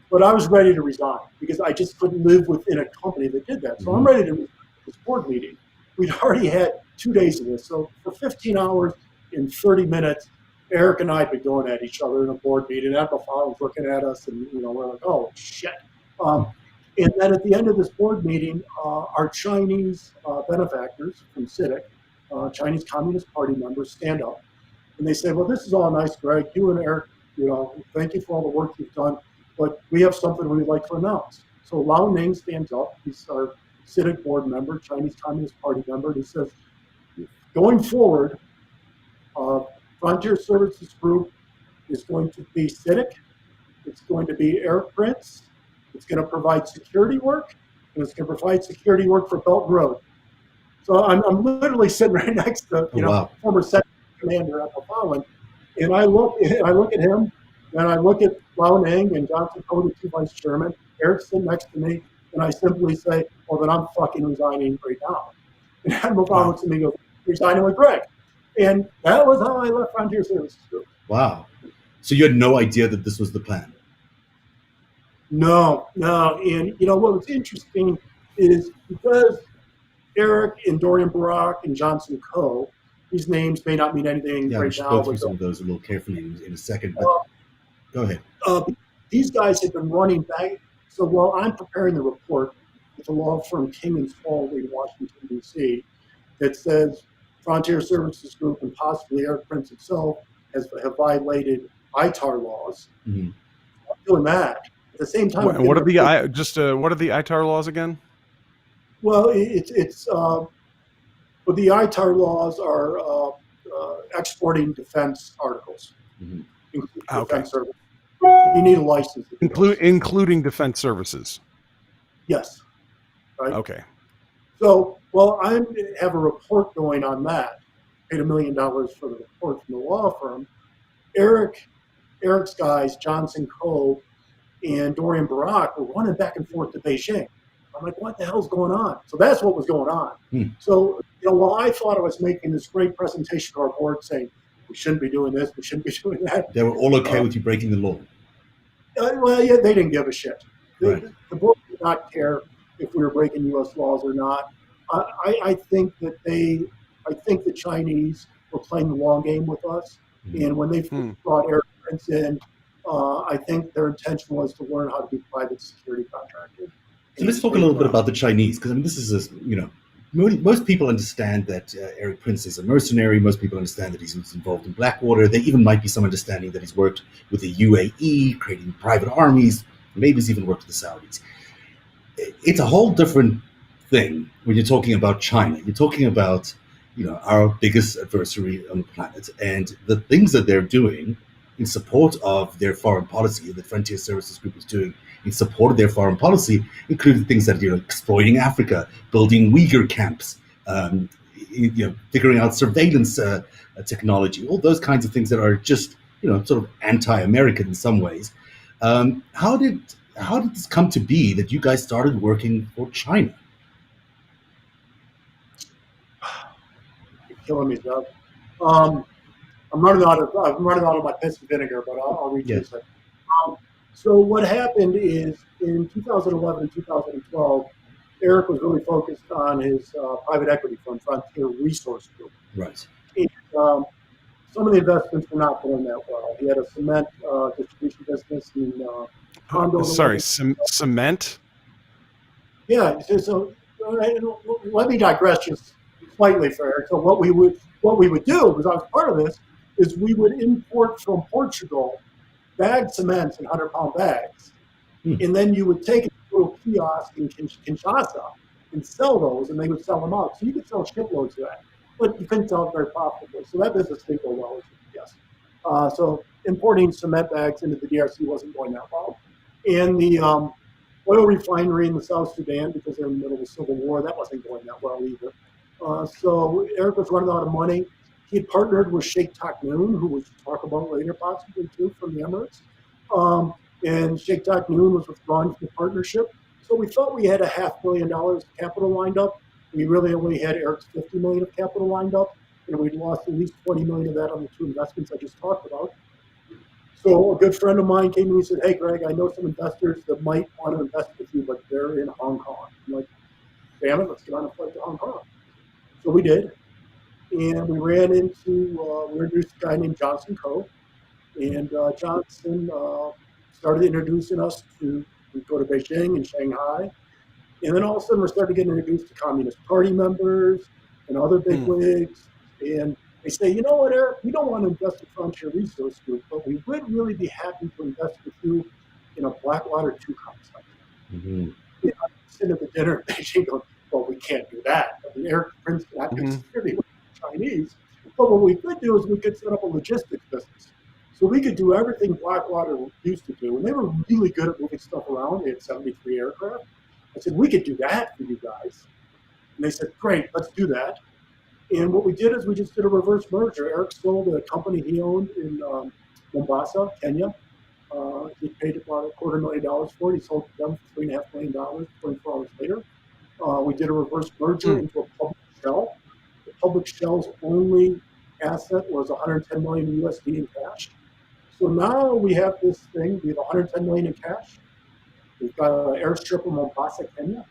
But I was ready to resign because I just couldn't live within a company that did that. So I'm ready to resign this board meeting. We'd already had 2 days of this. So for 15 hours in 30 minutes, Eric and I had been going at each other in a board meeting. Admiral Fallon was looking at us, and we're like, "Oh shit!" And then at the end of this board meeting, our Chinese benefactors from CITIC, Chinese Communist Party members, stand up, and they say, "Well, this is all nice, Greg. You and Eric, thank you for all the work you've done, but we have something we'd like to announce." So Lao Ning stands up. He's our CITIC board member, Chinese Communist Party member, and he says, "Going forward, Frontier Services Group is going to be CITIC. It's going to be Eric Prince. It's going to provide security work, and it's going to provide security work for Belt and Road." So I'm literally sitting right next to former Secretary Commander Admiral Fallon, and I look at him, and I look at Lao Ning and Johnson Code, the 2 vice chairman. Eric's sitting next to me, and I simply say, "Well, then I'm fucking resigning right now." And Admiral Fallon looks at me and goes, "Resigning with Greg." And that was how I left Frontier Services Group. Wow. So you had no idea that this was the plan? No. And what was interesting is because Eric and Dorian Barak and Johnson Coe, these names may not mean anything right now. Yeah, we should go through some of those a little carefully in a second, but go ahead. These guys had been running back. So while I'm preparing the report with the law firm King and Spalding in Washington, D.C., that says Frontier Services Group and possibly Eric Prince himself have violated ITAR laws. Mm-hmm. I'm doing that. At the same time, what are the ITAR laws again? Well, the ITAR laws are exporting defense articles, including defense services. You need a license. Including defense services. Yes. Right. Okay. So, I have a report going on that. Paid $1 million for the report from the law firm. Eric's guys, Johnson Coe and Dorian Barak, were running back and forth to Beijing. I'm like, what the hell's going on? So that's what was going on. So, while I thought I was making this great presentation to our board saying, we shouldn't be doing this, we shouldn't be doing that. They were all okay with you breaking the law? Yeah, they didn't give a shit. Right. The board did not care if we were breaking U.S. laws or not. I think that the Chinese were playing the long game with us. And when they brought Eric Prince in, I think their intention was to learn how to be private security contractors. So let's talk a little bit about the Chinese, because this is most people understand that Eric Prince is a mercenary. Most people understand that he's involved in Blackwater. There even might be some understanding that he's worked with the UAE, creating private armies. Maybe he's even worked with the Saudis. It's a whole different thing when you're talking about China. You're talking about our biggest adversary on the planet, and the things that they're doing in support of their foreign policy, the Frontier Services Group is doing in support of their foreign policy, including things that exploiting Africa, building Uyghur camps, figuring out surveillance technology, all those kinds of things that are just sort of anti-American in some ways. How did this come to be that you guys started working for China? You're killing me, Doug. I'm running out of my piss and vinegar, but I'll reduce it. So what happened is in 2011 and 2012, Eric was really focused on his private equity fund, Frontier Resource Group. Right. And, some of the investments were not going that well. He had a cement distribution business in condo. Sorry, cement? Yeah. So let me digress just slightly for Eric. So what we would do, because I was part of this, is we would import from Portugal bagged cements in 100-pound bags, and then you would take it to a little kiosk in Kinshasa and sell those, and they would sell them out. So you could sell shiploads of that, but you couldn't sell it very profitably. So that business didn't go well, as you can guess. So importing cement bags into the DRC wasn't going that well. And the oil refinery in the South Sudan, because they're in the middle of a civil war, that wasn't going that well either. So Eric was running out of money. He had partnered with Sheikh Taknoon, who we'll talk about later possibly too, from the Emirates. And Sheikh Taknoon was withdrawn from the partnership. So we thought we had $500 million of capital lined up. We really only had Eric's $50 million of capital lined up, and we'd lost at least $20 million of that on the two investments I just talked about. So a good friend of mine came to me and said, "Hey, Greg, I know some investors that might want to invest with you, but they're in Hong Kong." I'm like, "Damn it, let's get on a flight to Hong Kong." So we did. And we ran into, we introduced a guy named Johnson Coe. And Johnson started introducing us to go to Beijing and Shanghai. And then all of a sudden, we're starting to get introduced to Communist Party members and other bigwigs. And they say, "You know what, Eric, we don't want to invest in Frontier Resource Group, but we would really be happy to invest with you in a Blackwater 2 concept." Mm-hmm. And I'm sitting at the dinner in Beijing going, "Well, we can't do that. I mean, Eric Prince cannot do security with the Chinese. But what we could do is we could set up a logistics business. So we could do everything Blackwater used to do. And they were really good at moving stuff around. They had 73 aircraft. I said, "We could do that for you guys." And they said, "Great, let's do that." And what we did is we just did a reverse merger. Eric sold a company he owned in Mombasa, Kenya. He paid about $250,000 for it. He sold it to them for $3.5 million 24 hours later. We did a reverse merger into a public shell. The public shell's only asset was 110 million USD in cash. So now we have this thing. We have 110 million in cash. We've got an airstrip in Mombasa, Kenya,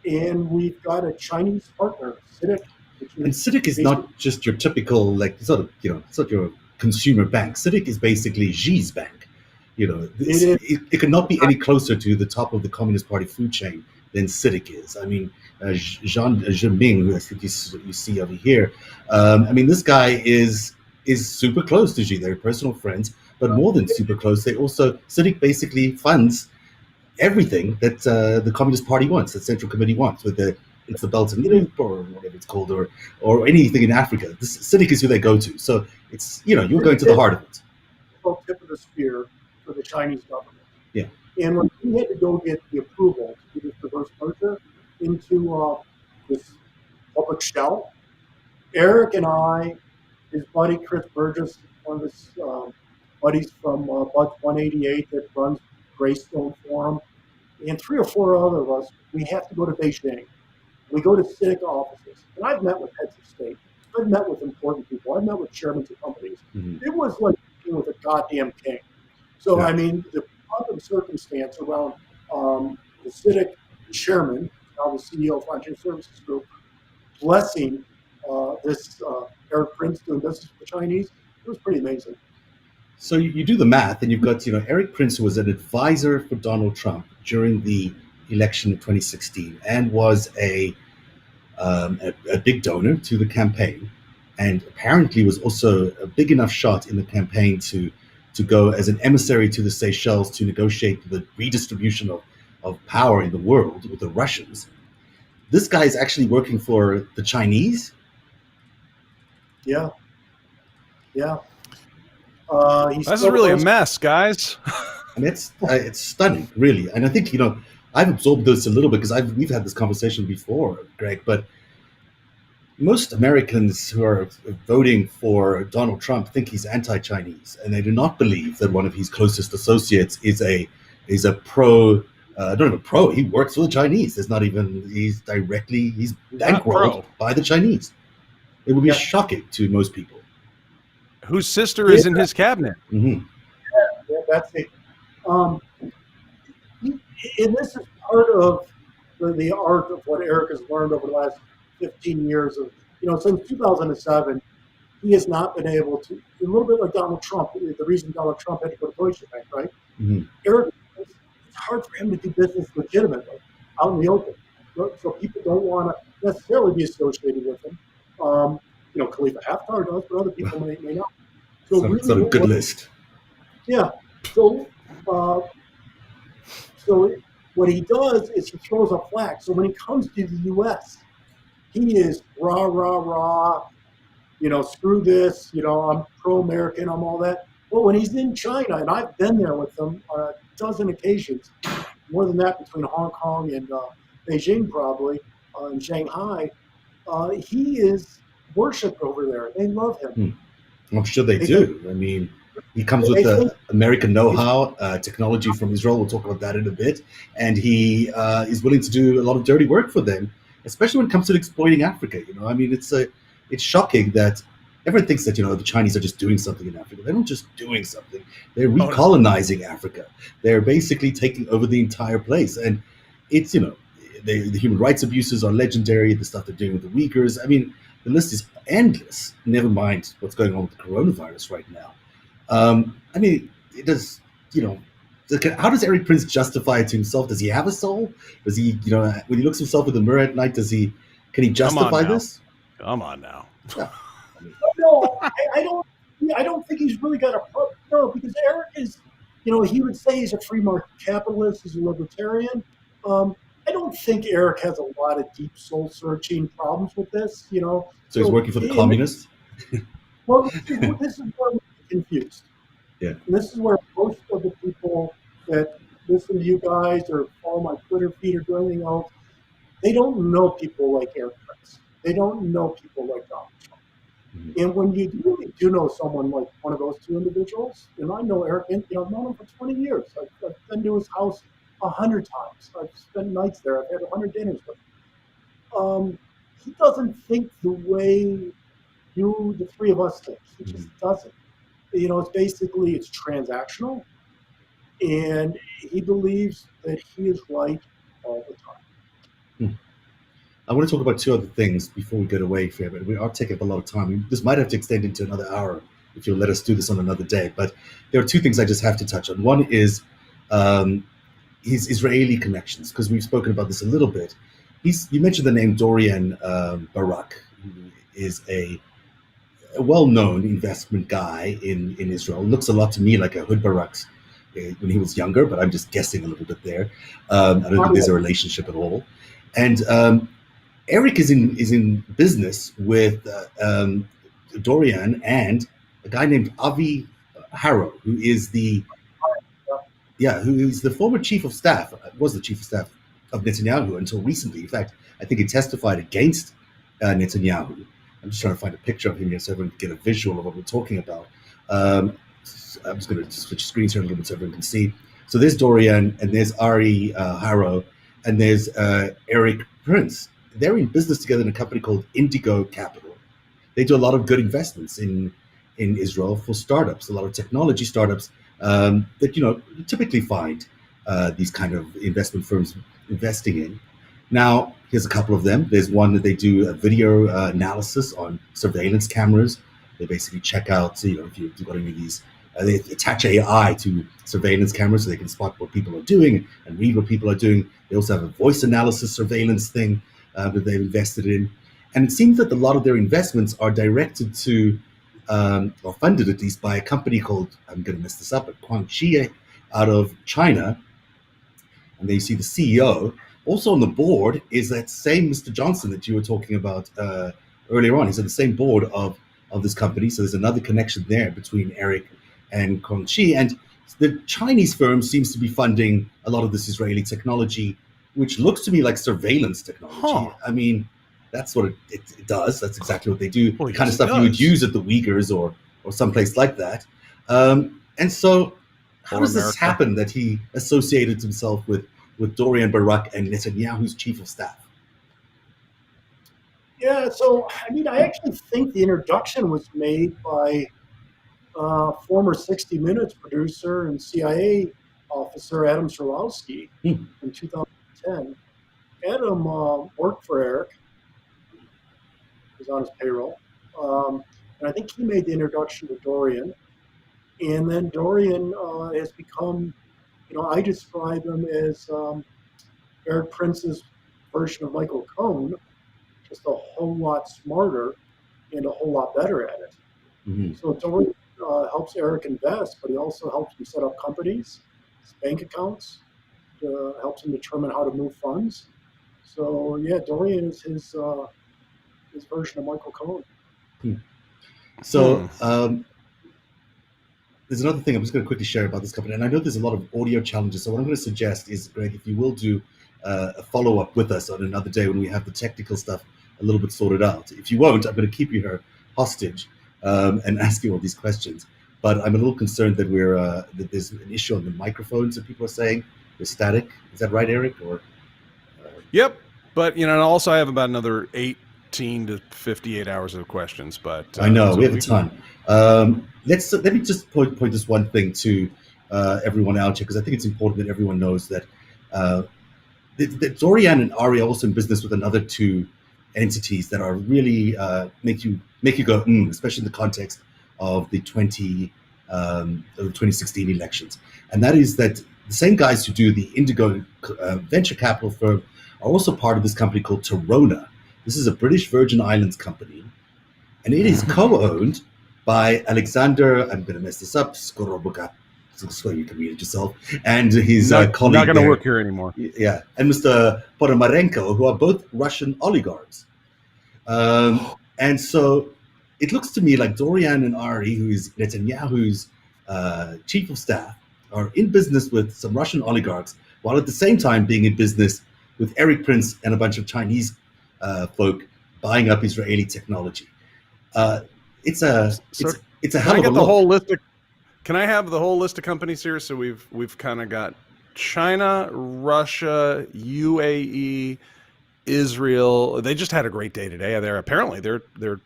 and we've got a Chinese partner, CITIC. And CITIC is not just your typical, it's not your consumer bank. CITIC is basically Xi's bank. It could not be any closer to the top of the Communist Party food chain than CITIC is. I mean, Jean Ming, who I think you see over here, this guy is super close to Xi. They're personal friends, but more than super close, CITIC basically funds everything that the Communist Party wants, the Central Committee wants, it's the Belt and Loop or whatever it's called, or anything in Africa. CITIC is who they go to. So it's, you're going to the heart of it. Tip of the spear for the Chinese government. Yeah. And when we had to go get the approval to do this reverse merger into this public shell, Eric and I, his buddy Chris Burgess, one of his buddies from Buds 188 that runs Greystone Forum, and 3 or 4 other of us, we have to go to Beijing. We go to CITIC offices, and I've met with heads of state. I've met with important people. I've met with chairmen of companies. Mm-hmm. It was like meeting with a goddamn king. So, I mean, the problem circumstance around the CITIC chairman, now the CEO of Frontier Services Group, blessing this Eric Prince doing business with the Chinese, it was pretty amazing. So you do the math, and you've got, Eric Prince, who was an advisor for Donald Trump during the election of 2016 and was a big donor to the campaign, and apparently was also a big enough shot in the campaign to go as an emissary to the Seychelles to negotiate the redistribution of power in the world with the Russians. This guy is actually working for the Chinese? Yeah, yeah. He This is still really a does. mess, guys. I mean, it's stunning, really. And I think I've absorbed this a little bit because we've had this conversation before, Greg. But most Americans who are voting for Donald Trump think he's anti-Chinese, and they do not believe that one of his closest associates is a pro. Not even pro. He works for the Chinese. There's not even. He's Not bankrolled pro. by the Chinese. It would be Yeah. shocking to most people. Whose sister is in his cabinet? Hmm. Yeah, that's it. Um, and this is part of the art of what Eric has learned over the last 15 years of, since 2007, he has not been able to, a little bit like Donald Trump, the reason Donald Trump had to go to Deutsche Bank, right? Hmm. Eric, it's hard for him to do business legitimately out in the open. So people don't want to necessarily be associated with him. Khalifa Haftar does, but other people may not. So It's not a good list. Yeah. So, so what he does is he throws a flag. So when he comes to the U.S., he is rah, rah, rah, screw this, I'm pro-American, I'm all that. Well, when he's in China, and I've been there with him on a dozen occasions, more than that between Hong Kong and Beijing probably, and Shanghai, he is worshipped over there. They love him. I'm sure they do. I mean, he comes with the American know-how, technology from Israel. We'll talk about that in a bit. And he is willing to do a lot of dirty work for them, especially when it comes to exploiting Africa. I mean, it's shocking that everyone thinks that, the Chinese are just doing something in Africa. They're not just doing something. They're recolonizing Africa. They're basically taking over the entire place. And it's, the human rights abuses are legendary. The stuff they're doing with the Uyghurs. I mean, the list is endless. Never mind what's going on with the coronavirus right now. I mean, it does. How does Eric Prince justify it to himself? Does he have a soul? Does he, when he looks himself in the mirror at night, can he justify this? Come on now. Yeah. No, I don't think he's really got a problem. No, because Eric is, he would say he's a free market capitalist, he's a libertarian. I don't think Eric has a lot of deep soul searching problems with this, So he's working for the communists? Well, this is where we're confused. Yeah. And this is where most of the people that listen to you guys or follow my Twitter feed or do anything else, they don't know people like Eric Prince. They don't know people like Donald Trump. Mm-hmm. And when you really do know someone like one of those two individuals, and I know Eric, I've known him for 20 years. I've been to his house 100 times. I've spent nights there. I've had 100 dinners with him. He doesn't think the way the three of us think. He just doesn't. It's basically, it's transactional. And he believes that he is right all the time. I want to talk about two other things before we get away from it, but we are taking up a lot of time. This might have to extend into another hour if you'll let us do this on another day. But there are two things I just have to touch on. One is his Israeli connections, because we've spoken about this a little bit. You mentioned the name Dorian Barak, who is a well-known investment guy in Israel. Looks a lot to me like Ehud Barak's when he was younger, but I'm just guessing a little bit there. I don't think there's a relationship at all. And Eric is in business with Dorian and a guy named Avi Harrow, who is the former chief of staff, was the chief of staff of Netanyahu until recently. In fact, I think he testified against Netanyahu. I'm just trying to find a picture of him here so everyone can get a visual of what we're talking about. I'm just going to switch screens here a little bit so everyone can see. So there's Dorian, and there's Ari Harrow, and there's Eric Prince. They're in business together in a company called Indigo Capital. They do a lot of good investments in Israel for startups, a lot of technology startups that you typically find these kind of investment firms investing in. Now, here's a couple of them. There's one that they do a video analysis on surveillance cameras. They basically check out, if you've got any of these, they attach AI to surveillance cameras so they can spot what people are doing and read what people are doing. They also have a voice analysis surveillance thing that they've invested in. And it seems that a lot of their investments are directed to, or funded at least, by a company called, I'm going to mess this up, but Guangxi out of China. And then you see the CEO. Also on the board is that same Mr. Johnson that you were talking about earlier on. He's on the same board of of this company. So there's another connection there between Eric and Kongqi. And the Chinese firm seems to be funding a lot of this Israeli technology, which looks to me like surveillance technology. Huh. I mean, that's what it does. That's exactly what they do. Well, The kind of yes, stuff it you would does. use at the Uyghurs or someplace like that. And so how Or does this America. happen that he associated himself with Dorian Barak and Netanyahu's chief of staff? Yeah, so I mean, I actually think the introduction was made by former 60 Minutes producer and CIA officer Adam Sralowski Hmm. in 2010. Adam worked for Eric, was on his payroll, and I think he made the introduction to Dorian. And then Dorian has become, I describe him as Eric Prince's version of Michael Cohen, just a whole lot smarter and a whole lot better at it. Mm-hmm. So Dorian helps Eric invest, but he also helps him set up companies, his bank accounts, helps him determine how to move funds. So yeah, Dorian is his version of Michael Cohen. So there's another thing I'm just going to quickly share about this company, and I know there's a lot of audio challenges. So what I'm going to suggest is, Greg, if you will do a follow-up with us on another day when we have the technical stuff a little bit sorted out. If you won't, I'm going to keep you here hostage and ask you all these questions. But I'm a little concerned that that there's an issue on the microphones that people are saying they're static. Is that right, Eric? Or Yep. But, and also I have about another 18 to 58 hours of questions. But I know so we have a ton. Let me just point this one thing to everyone out here, because I think it's important that everyone knows that that Dorian and Ari are also in business with another two entities that are really make you go, especially in the context of the 2016 elections, and that is that the same guys who do the Indigo venture capital firm are also part of this company called Torona. This is a British Virgin Islands company, and it is co-owned by Alexander, I'm going to mess this up, Skoroboka, so you can read it yourself, and his colleague not going to there. work here anymore. Yeah, and Mr. Ponomarenko, who are both Russian oligarchs. And so it looks to me like Dorian and Ari, who is Netanyahu's chief of staff, are in business with some Russian oligarchs, while at the same time being in business with Eric Prince and a bunch of Chinese folk buying up Israeli technology. It's a hell of a look. Can I have the whole list of companies here? So we've kind of got China, Russia, UAE, Israel. They just had a great day today. They're at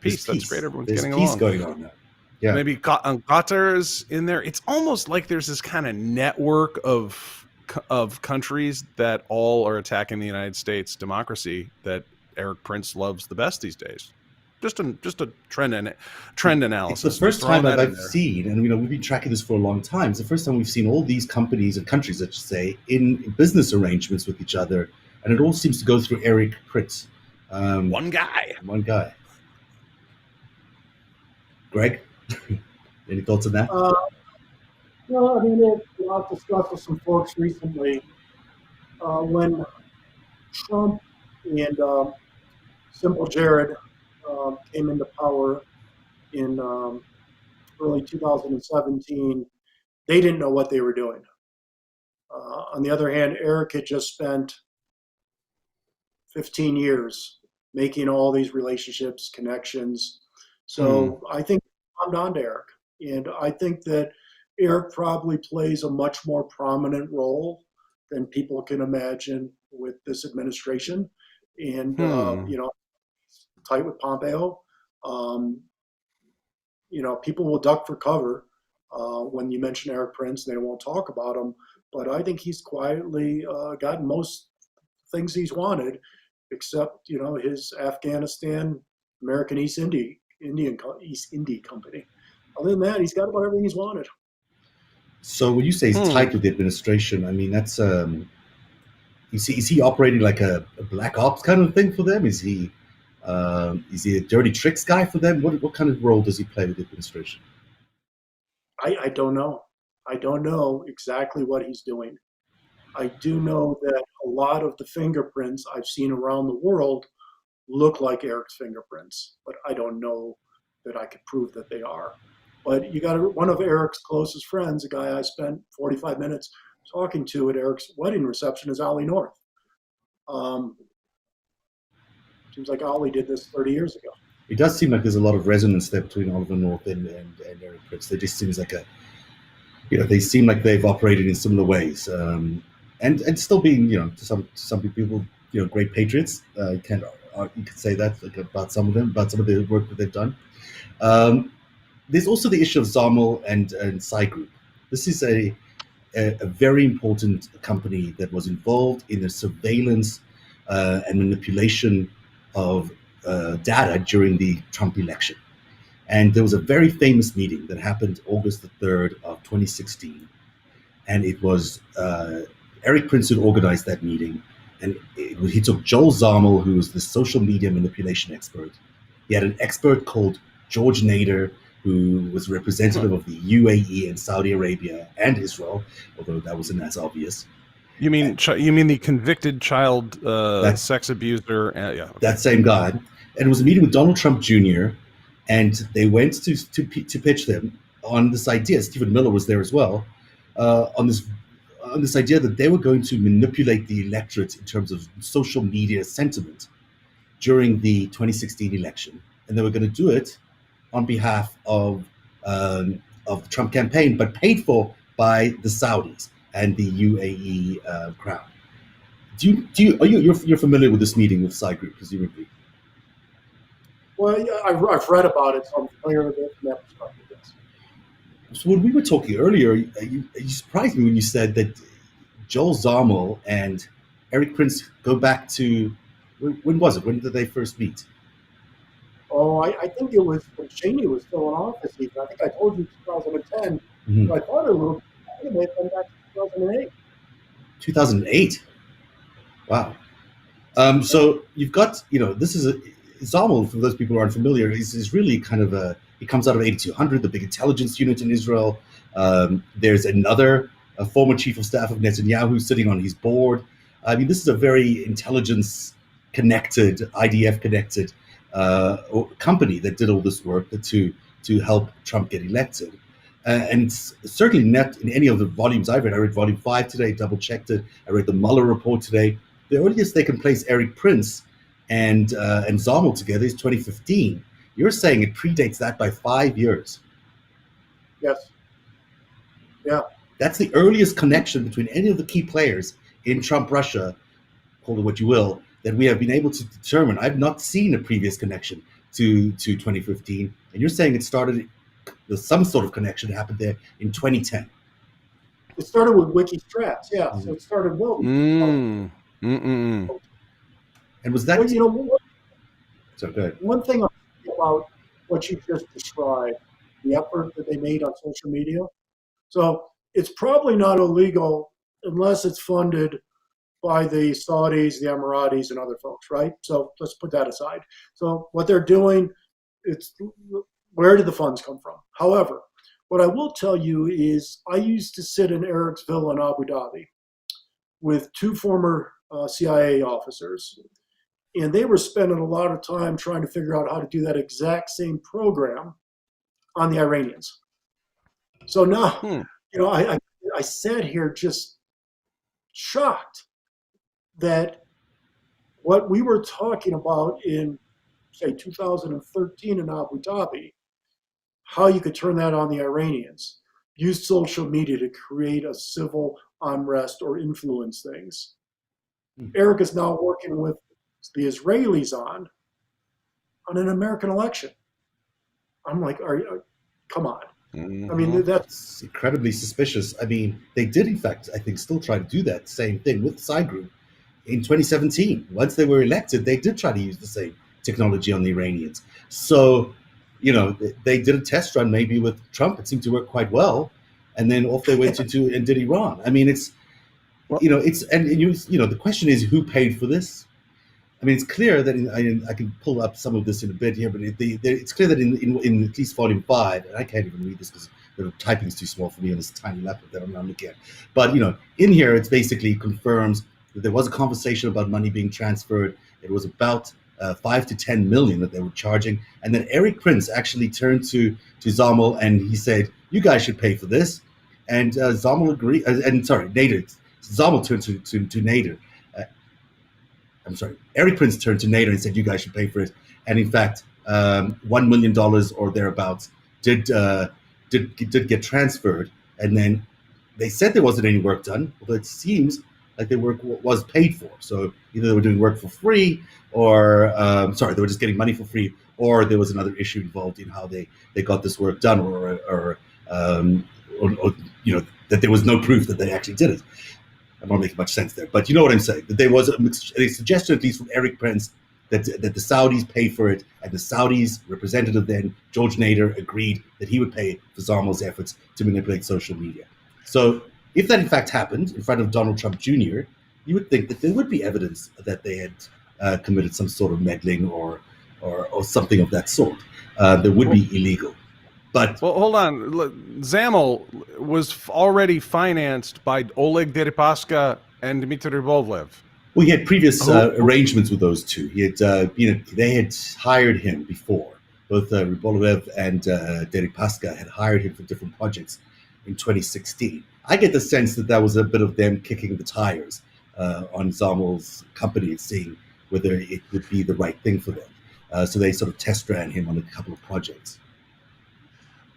peace. That's great. Everyone's There's getting peace along. going on now. Yeah. Maybe Qatar's in there. It's almost like there's this kind of network of countries that all are attacking the United States democracy that Eric Prince loves the best these days. Just a trend analysis. It's the first time I've seen, and we've been tracking this for a long time. It's the first time we've seen all these companies and countries, I should say, in business arrangements with each other, and it all seems to go through Eric Prince. One guy. Greg, any thoughts on that? Well, I mean, I've discussed with some folks recently when Trump and Simple Jared came into power in early 2017, they didn't know what they were doing. On the other hand, Eric had just spent 15 years making all these relationships, connections. So I think I'm on to Eric. And I think that Eric probably plays a much more prominent role than people can imagine with this administration. And, tight with Pompeo. People will duck for cover when you mention Eric Prince. They won't talk about him. But I think he's quietly gotten most things he's wanted, except, his Afghanistan, American East India Company. Other than that, he's got about everything he's wanted. So when you say he's tight with the administration, I mean, that's is he operating like a black ops kind of thing for them? Is he a dirty tricks guy for them? What kind of role does he play with the administration? I don't know. I don't know exactly what he's doing. I do know that a lot of the fingerprints I've seen around the world look like Eric's fingerprints, but I don't know that I could prove that they are. But you got one of Eric's closest friends, a guy I spent 45 minutes talking to at Eric's wedding reception, is Ollie North. Seems like Ollie did this 30 years ago. It does seem like there's a lot of resonance there between Oliver North and Eric Prince. They just seems like they seem like they've operated in similar ways, and still being, to some people, great patriots. You can say that about some of them, about some of the work that they've done. There's also the issue of Zamel and Psy Group. This is a very important company that was involved in the surveillance and manipulation of data during the Trump election. And there was a very famous meeting that happened August the 3rd of 2016. And it was Eric Prince who organized that meeting. And he took Joel Zamel, who was the social media manipulation expert. He had an expert called George Nader, who was representative of the UAE and Saudi Arabia and Israel, although that wasn't as obvious. You mean the convicted child sex abuser? Yeah, okay. That same guy. And it was a meeting with Donald Trump Jr., and they went to pitch them on this idea. Stephen Miller was there as well, on this idea that they were going to manipulate the electorate in terms of social media sentiment during the 2016 election, and they were going to do it on behalf of the Trump campaign, but paid for by the Saudis and the UAE crown. You're familiar with this meeting with Psy Group, presumably? Well, yeah, I've read about it, so I'm familiar with it from that perspective. Yes. So when we were talking earlier, you surprised me when you said that Joel Zamel and Eric Prince go back to, when was it? When did they first meet? Oh, I think it was when Cheney was still in office. Even. I think I told you 2010. Mm-hmm. So I thought a little bit. I think they went back to 2008. 2008? Wow. So you've got, this is Zamel, for those people who aren't familiar, is really kind of he comes out of 8200, the big intelligence unit in Israel. There's another former chief of staff of Netanyahu sitting on his board. I mean, this is a very intelligence-connected, IDF-connected company that did all this work to help Trump get elected. And it's certainly not in any of the volumes I've read. I read volume 5 today, double-checked it. I read the Mueller report today. The earliest they can place Eric Prince and Zamel together is 2015. You're saying it predates that by 5 years. Yes. Yeah. That's the earliest connection between any of the key players in Trump Russia, call it what you will, that we have been able to determine. I've not seen a previous connection to 2015. And you're saying it started, some sort of connection happened there in 2010. It started with Wikistrats, yeah. Mm-hmm. So it started well. And was that... Well, so good. One thing about what you just described, the effort that they made on social media. So it's probably not illegal unless it's funded by the Saudis, the Emiratis, and other folks, right? So let's put that aside. So what they're doing, where did the funds come from? However, what I will tell you is I used to sit in Eric's villa in Abu Dhabi with two former CIA officers, and they were spending a lot of time trying to figure out how to do that exact same program on the Iranians. So now, I sat here just shocked that what we were talking about in, say, 2013 in Abu Dhabi, how you could turn that on the Iranians, use social media to create a civil unrest or influence things. Eric is now working with the Israelis on an American election. I'm like, come on. Mm-hmm. I mean, that's incredibly suspicious. I mean, they did, in fact, I think, still try to do that same thing with Psy Group in 2017. Once they were elected, they did try to use the same technology on the Iranians. So, they did a test run maybe with Trump. It seemed to work quite well. And then off they went and did Iran. I mean, the question is who paid for this? I mean, it's clear that I can pull up some of this in a bit here, but it's clear that in at least volume 5, and I can't even read this because the typing is too small for me on this tiny laptop that I'm looking at. But in here, it's basically confirms that there was a conversation about money being transferred. It was about 5 to 10 million that they were charging. And then Eric Prince actually turned to Zammel and he said, "You guys should pay for this." And Zammel agreed. Nader. Zammel turned to Nader. Eric Prince turned to Nader and said, "You guys should pay for it." And in fact, $1 million or thereabouts did get transferred. And then they said there wasn't any work done, but it seems like the work was paid for. So either they were doing work for free, or they were just getting money for free, or there was another issue involved in how they got this work done, or that there was no proof that they actually did it. I'm not making much sense there, but you know what I'm saying. That there was a suggestion, at least from Eric Prince, that the Saudis paid for it, and the Saudis' representative then, George Nader, agreed that he would pay for Zammel's efforts to manipulate social media. So if that in fact happened in front of Donald Trump Jr., you would think that there would be evidence that they had committed some sort of meddling or something of that sort that would be illegal. But well, hold on. Zammel was already financed by Oleg Deripaska and Dmitry Rybovlev. Well, he had previous arrangements with those two. He had, they had hired him before. Both Rybovlev and Deripaska had hired him for different projects in 2016. I get the sense that was a bit of them kicking the tires on Zammel's company and seeing whether it would be the right thing for them. So they sort of test ran him on a couple of projects.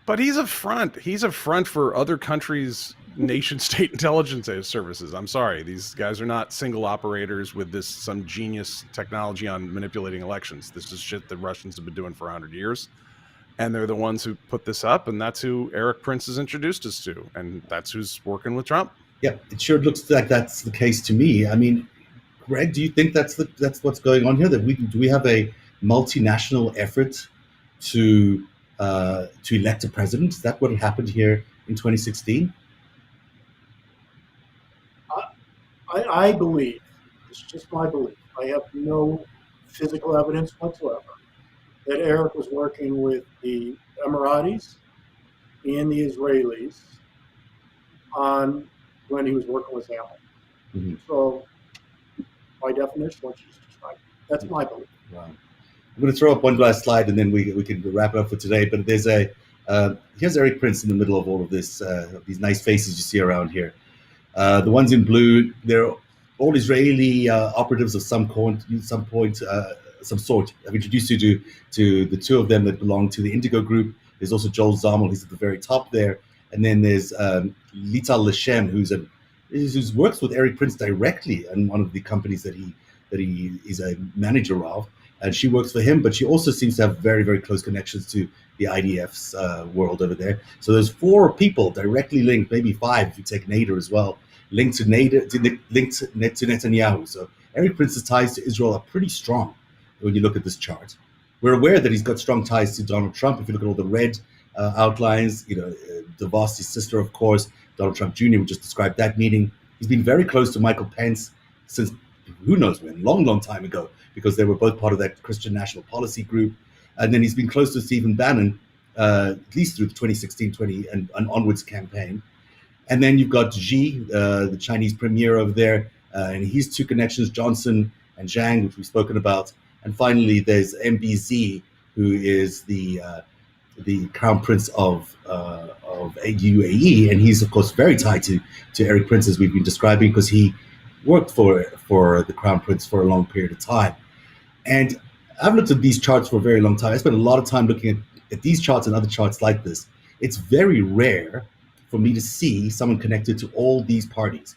But he's a front. He's a front for other countries' nation-state intelligence services. I'm sorry. These guys are not single operators with some genius technology on manipulating elections. This is shit the Russians have been doing for 100 years. And they're the ones who put this up, and that's who Eric Prince has introduced us to. And that's who's working with Trump. Yeah, it sure looks like that's the case to me. I mean, Greg, do you think that's what's going on here? Do we have a multinational effort to elect a president? Is that what happened here in 2016? I believe, it's just my belief, I have no physical evidence whatsoever that Eric was working with the Emiratis and the Israelis on when he was working with Zammel. Mm-hmm. So, by definition, what you just described, that's my belief. Wow. I'm going to throw up one last slide, and then we can wrap it up for today. But there's here's Eric Prince in the middle of all of this, these nice faces you see around here. The ones in blue, they're all Israeli operatives of some sort. I've introduced you to the two of them that belong to the Indigo Group. There's also Joel Zammel, he's at the very top there. And then there's Lital Lashem, who works with Eric Prince directly in one of the companies that he is a manager of. And she works for him, but she also seems to have very, very close connections to the IDF's world over there. So there's 4 people directly linked, maybe 5 if you take Nader as well, linked to Netanyahu. So Eric Prince's ties to Israel are pretty strong when you look at this chart. We're aware that he's got strong ties to Donald Trump. If you look at all the red outlines, DeVos, his sister, of course, Donald Trump Jr., we just described that meeting. He's been very close to Michael Pence since who knows when, long time ago, because they were both part of that Christian National Policy group. And then he's been close to Stephen Bannon, at least through the 2016-20 and onwards campaign. And then you've got Xi, the Chinese premier over there, and his 2 connections, Johnson and Zhang, which we've spoken about. And finally, there's MBZ, who is the Crown Prince of UAE, and he's of course very tied to Eric Prince, as we've been describing, because he worked for the Crown Prince for a long period of time. And I've looked at these charts for a very long time. I spent a lot of time looking at these charts and other charts like this. It's very rare for me to see someone connected to all these parties.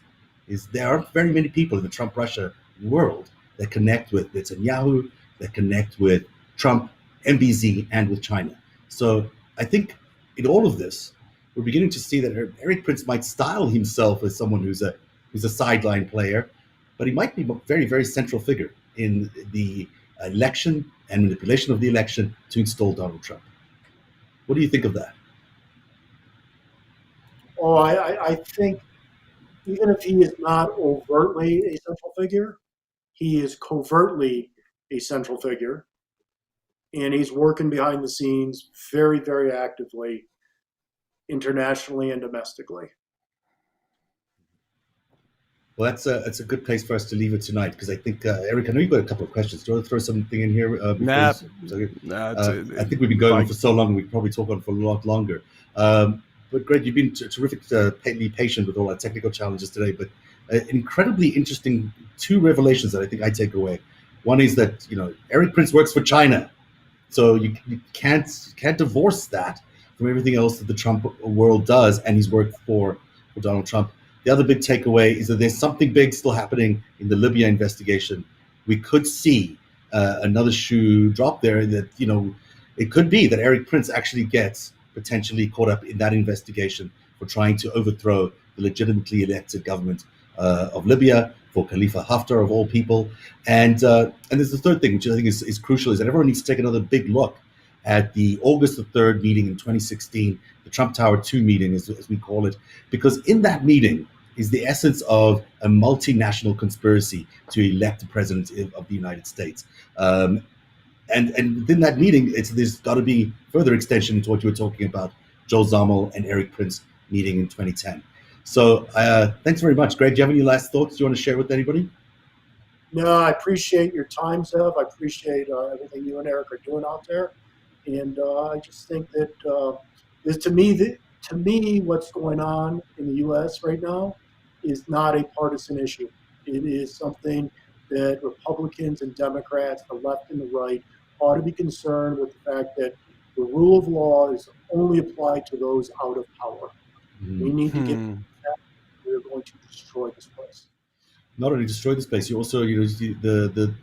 There aren't very many people in the Trump-Russia world that connect with Netanyahu, that connect with Trump, MBZ, and with China. So I think in all of this, we're beginning to see that Eric Prince might style himself as someone who's a sideline player, but he might be a very, very central figure in the election and manipulation of the election to install Donald Trump. What do you think of that? Oh, I think even if he is not overtly a central figure, he is covertly a central figure, and he's working behind the scenes very, very actively, internationally and domestically. Well, that's a good place for us to leave it tonight, because I think, Eric, I know you've got a couple of questions. Do you want to throw something in here? Nah, I think we've been going on for so long, we could probably talk on for a lot longer. But Greg, you've been terrifically patient with all our technical challenges today, but incredibly interesting two revelations that I think I take away. One is that, Eric Prince works for China. So you can't divorce that from everything else that the Trump world does, and he's worked for Donald Trump. The other big takeaway is that there's something big still happening in the Libya investigation. We could see another shoe drop there. That it could be that Eric Prince actually gets potentially caught up in that investigation for trying to overthrow the legitimately elected government of Libya, for Khalifa Haftar of all people. And there's the third thing, which I think is crucial, is that everyone needs to take another big look at the August the 3rd meeting in 2016, the Trump Tower 2 meeting, as we call it, because in that meeting is the essence of a multinational conspiracy to elect the president of the United States. And within that meeting, there's got to be further extension into what you were talking about, Joel Zammel and Eric Prince meeting in 2010. So thanks very much. Greg, do you have any last thoughts you want to share with anybody? No, I appreciate your time, Zev. I appreciate everything you and Eric are doing out there. And I just think that to me, what's going on in the U.S. right now is not a partisan issue. It is something that Republicans and Democrats, the left and the right, ought to be concerned with the fact that the rule of law is only applied to those out of power. We need to get that. We're going to destroy this place. Not only destroy this place, you also, the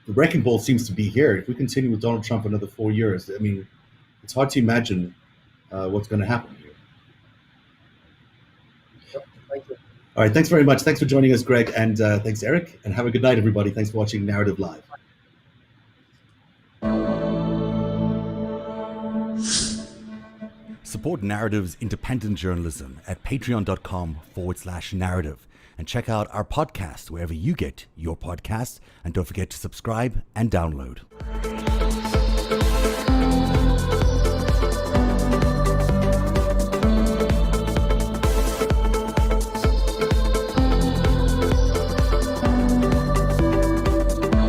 wrecking ball seems to be here. If we continue with Donald Trump another 4 years, I mean, it's hard to imagine what's going to happen here. Yep, thank you. All right, thanks very much. Thanks for joining us, Greg, and thanks, Eric, and have a good night, everybody. Thanks for watching Narrative Live. Support Narrative's independent journalism at patreon.com/narrative, and check out our podcast wherever you get your podcasts, and don't forget to subscribe and download.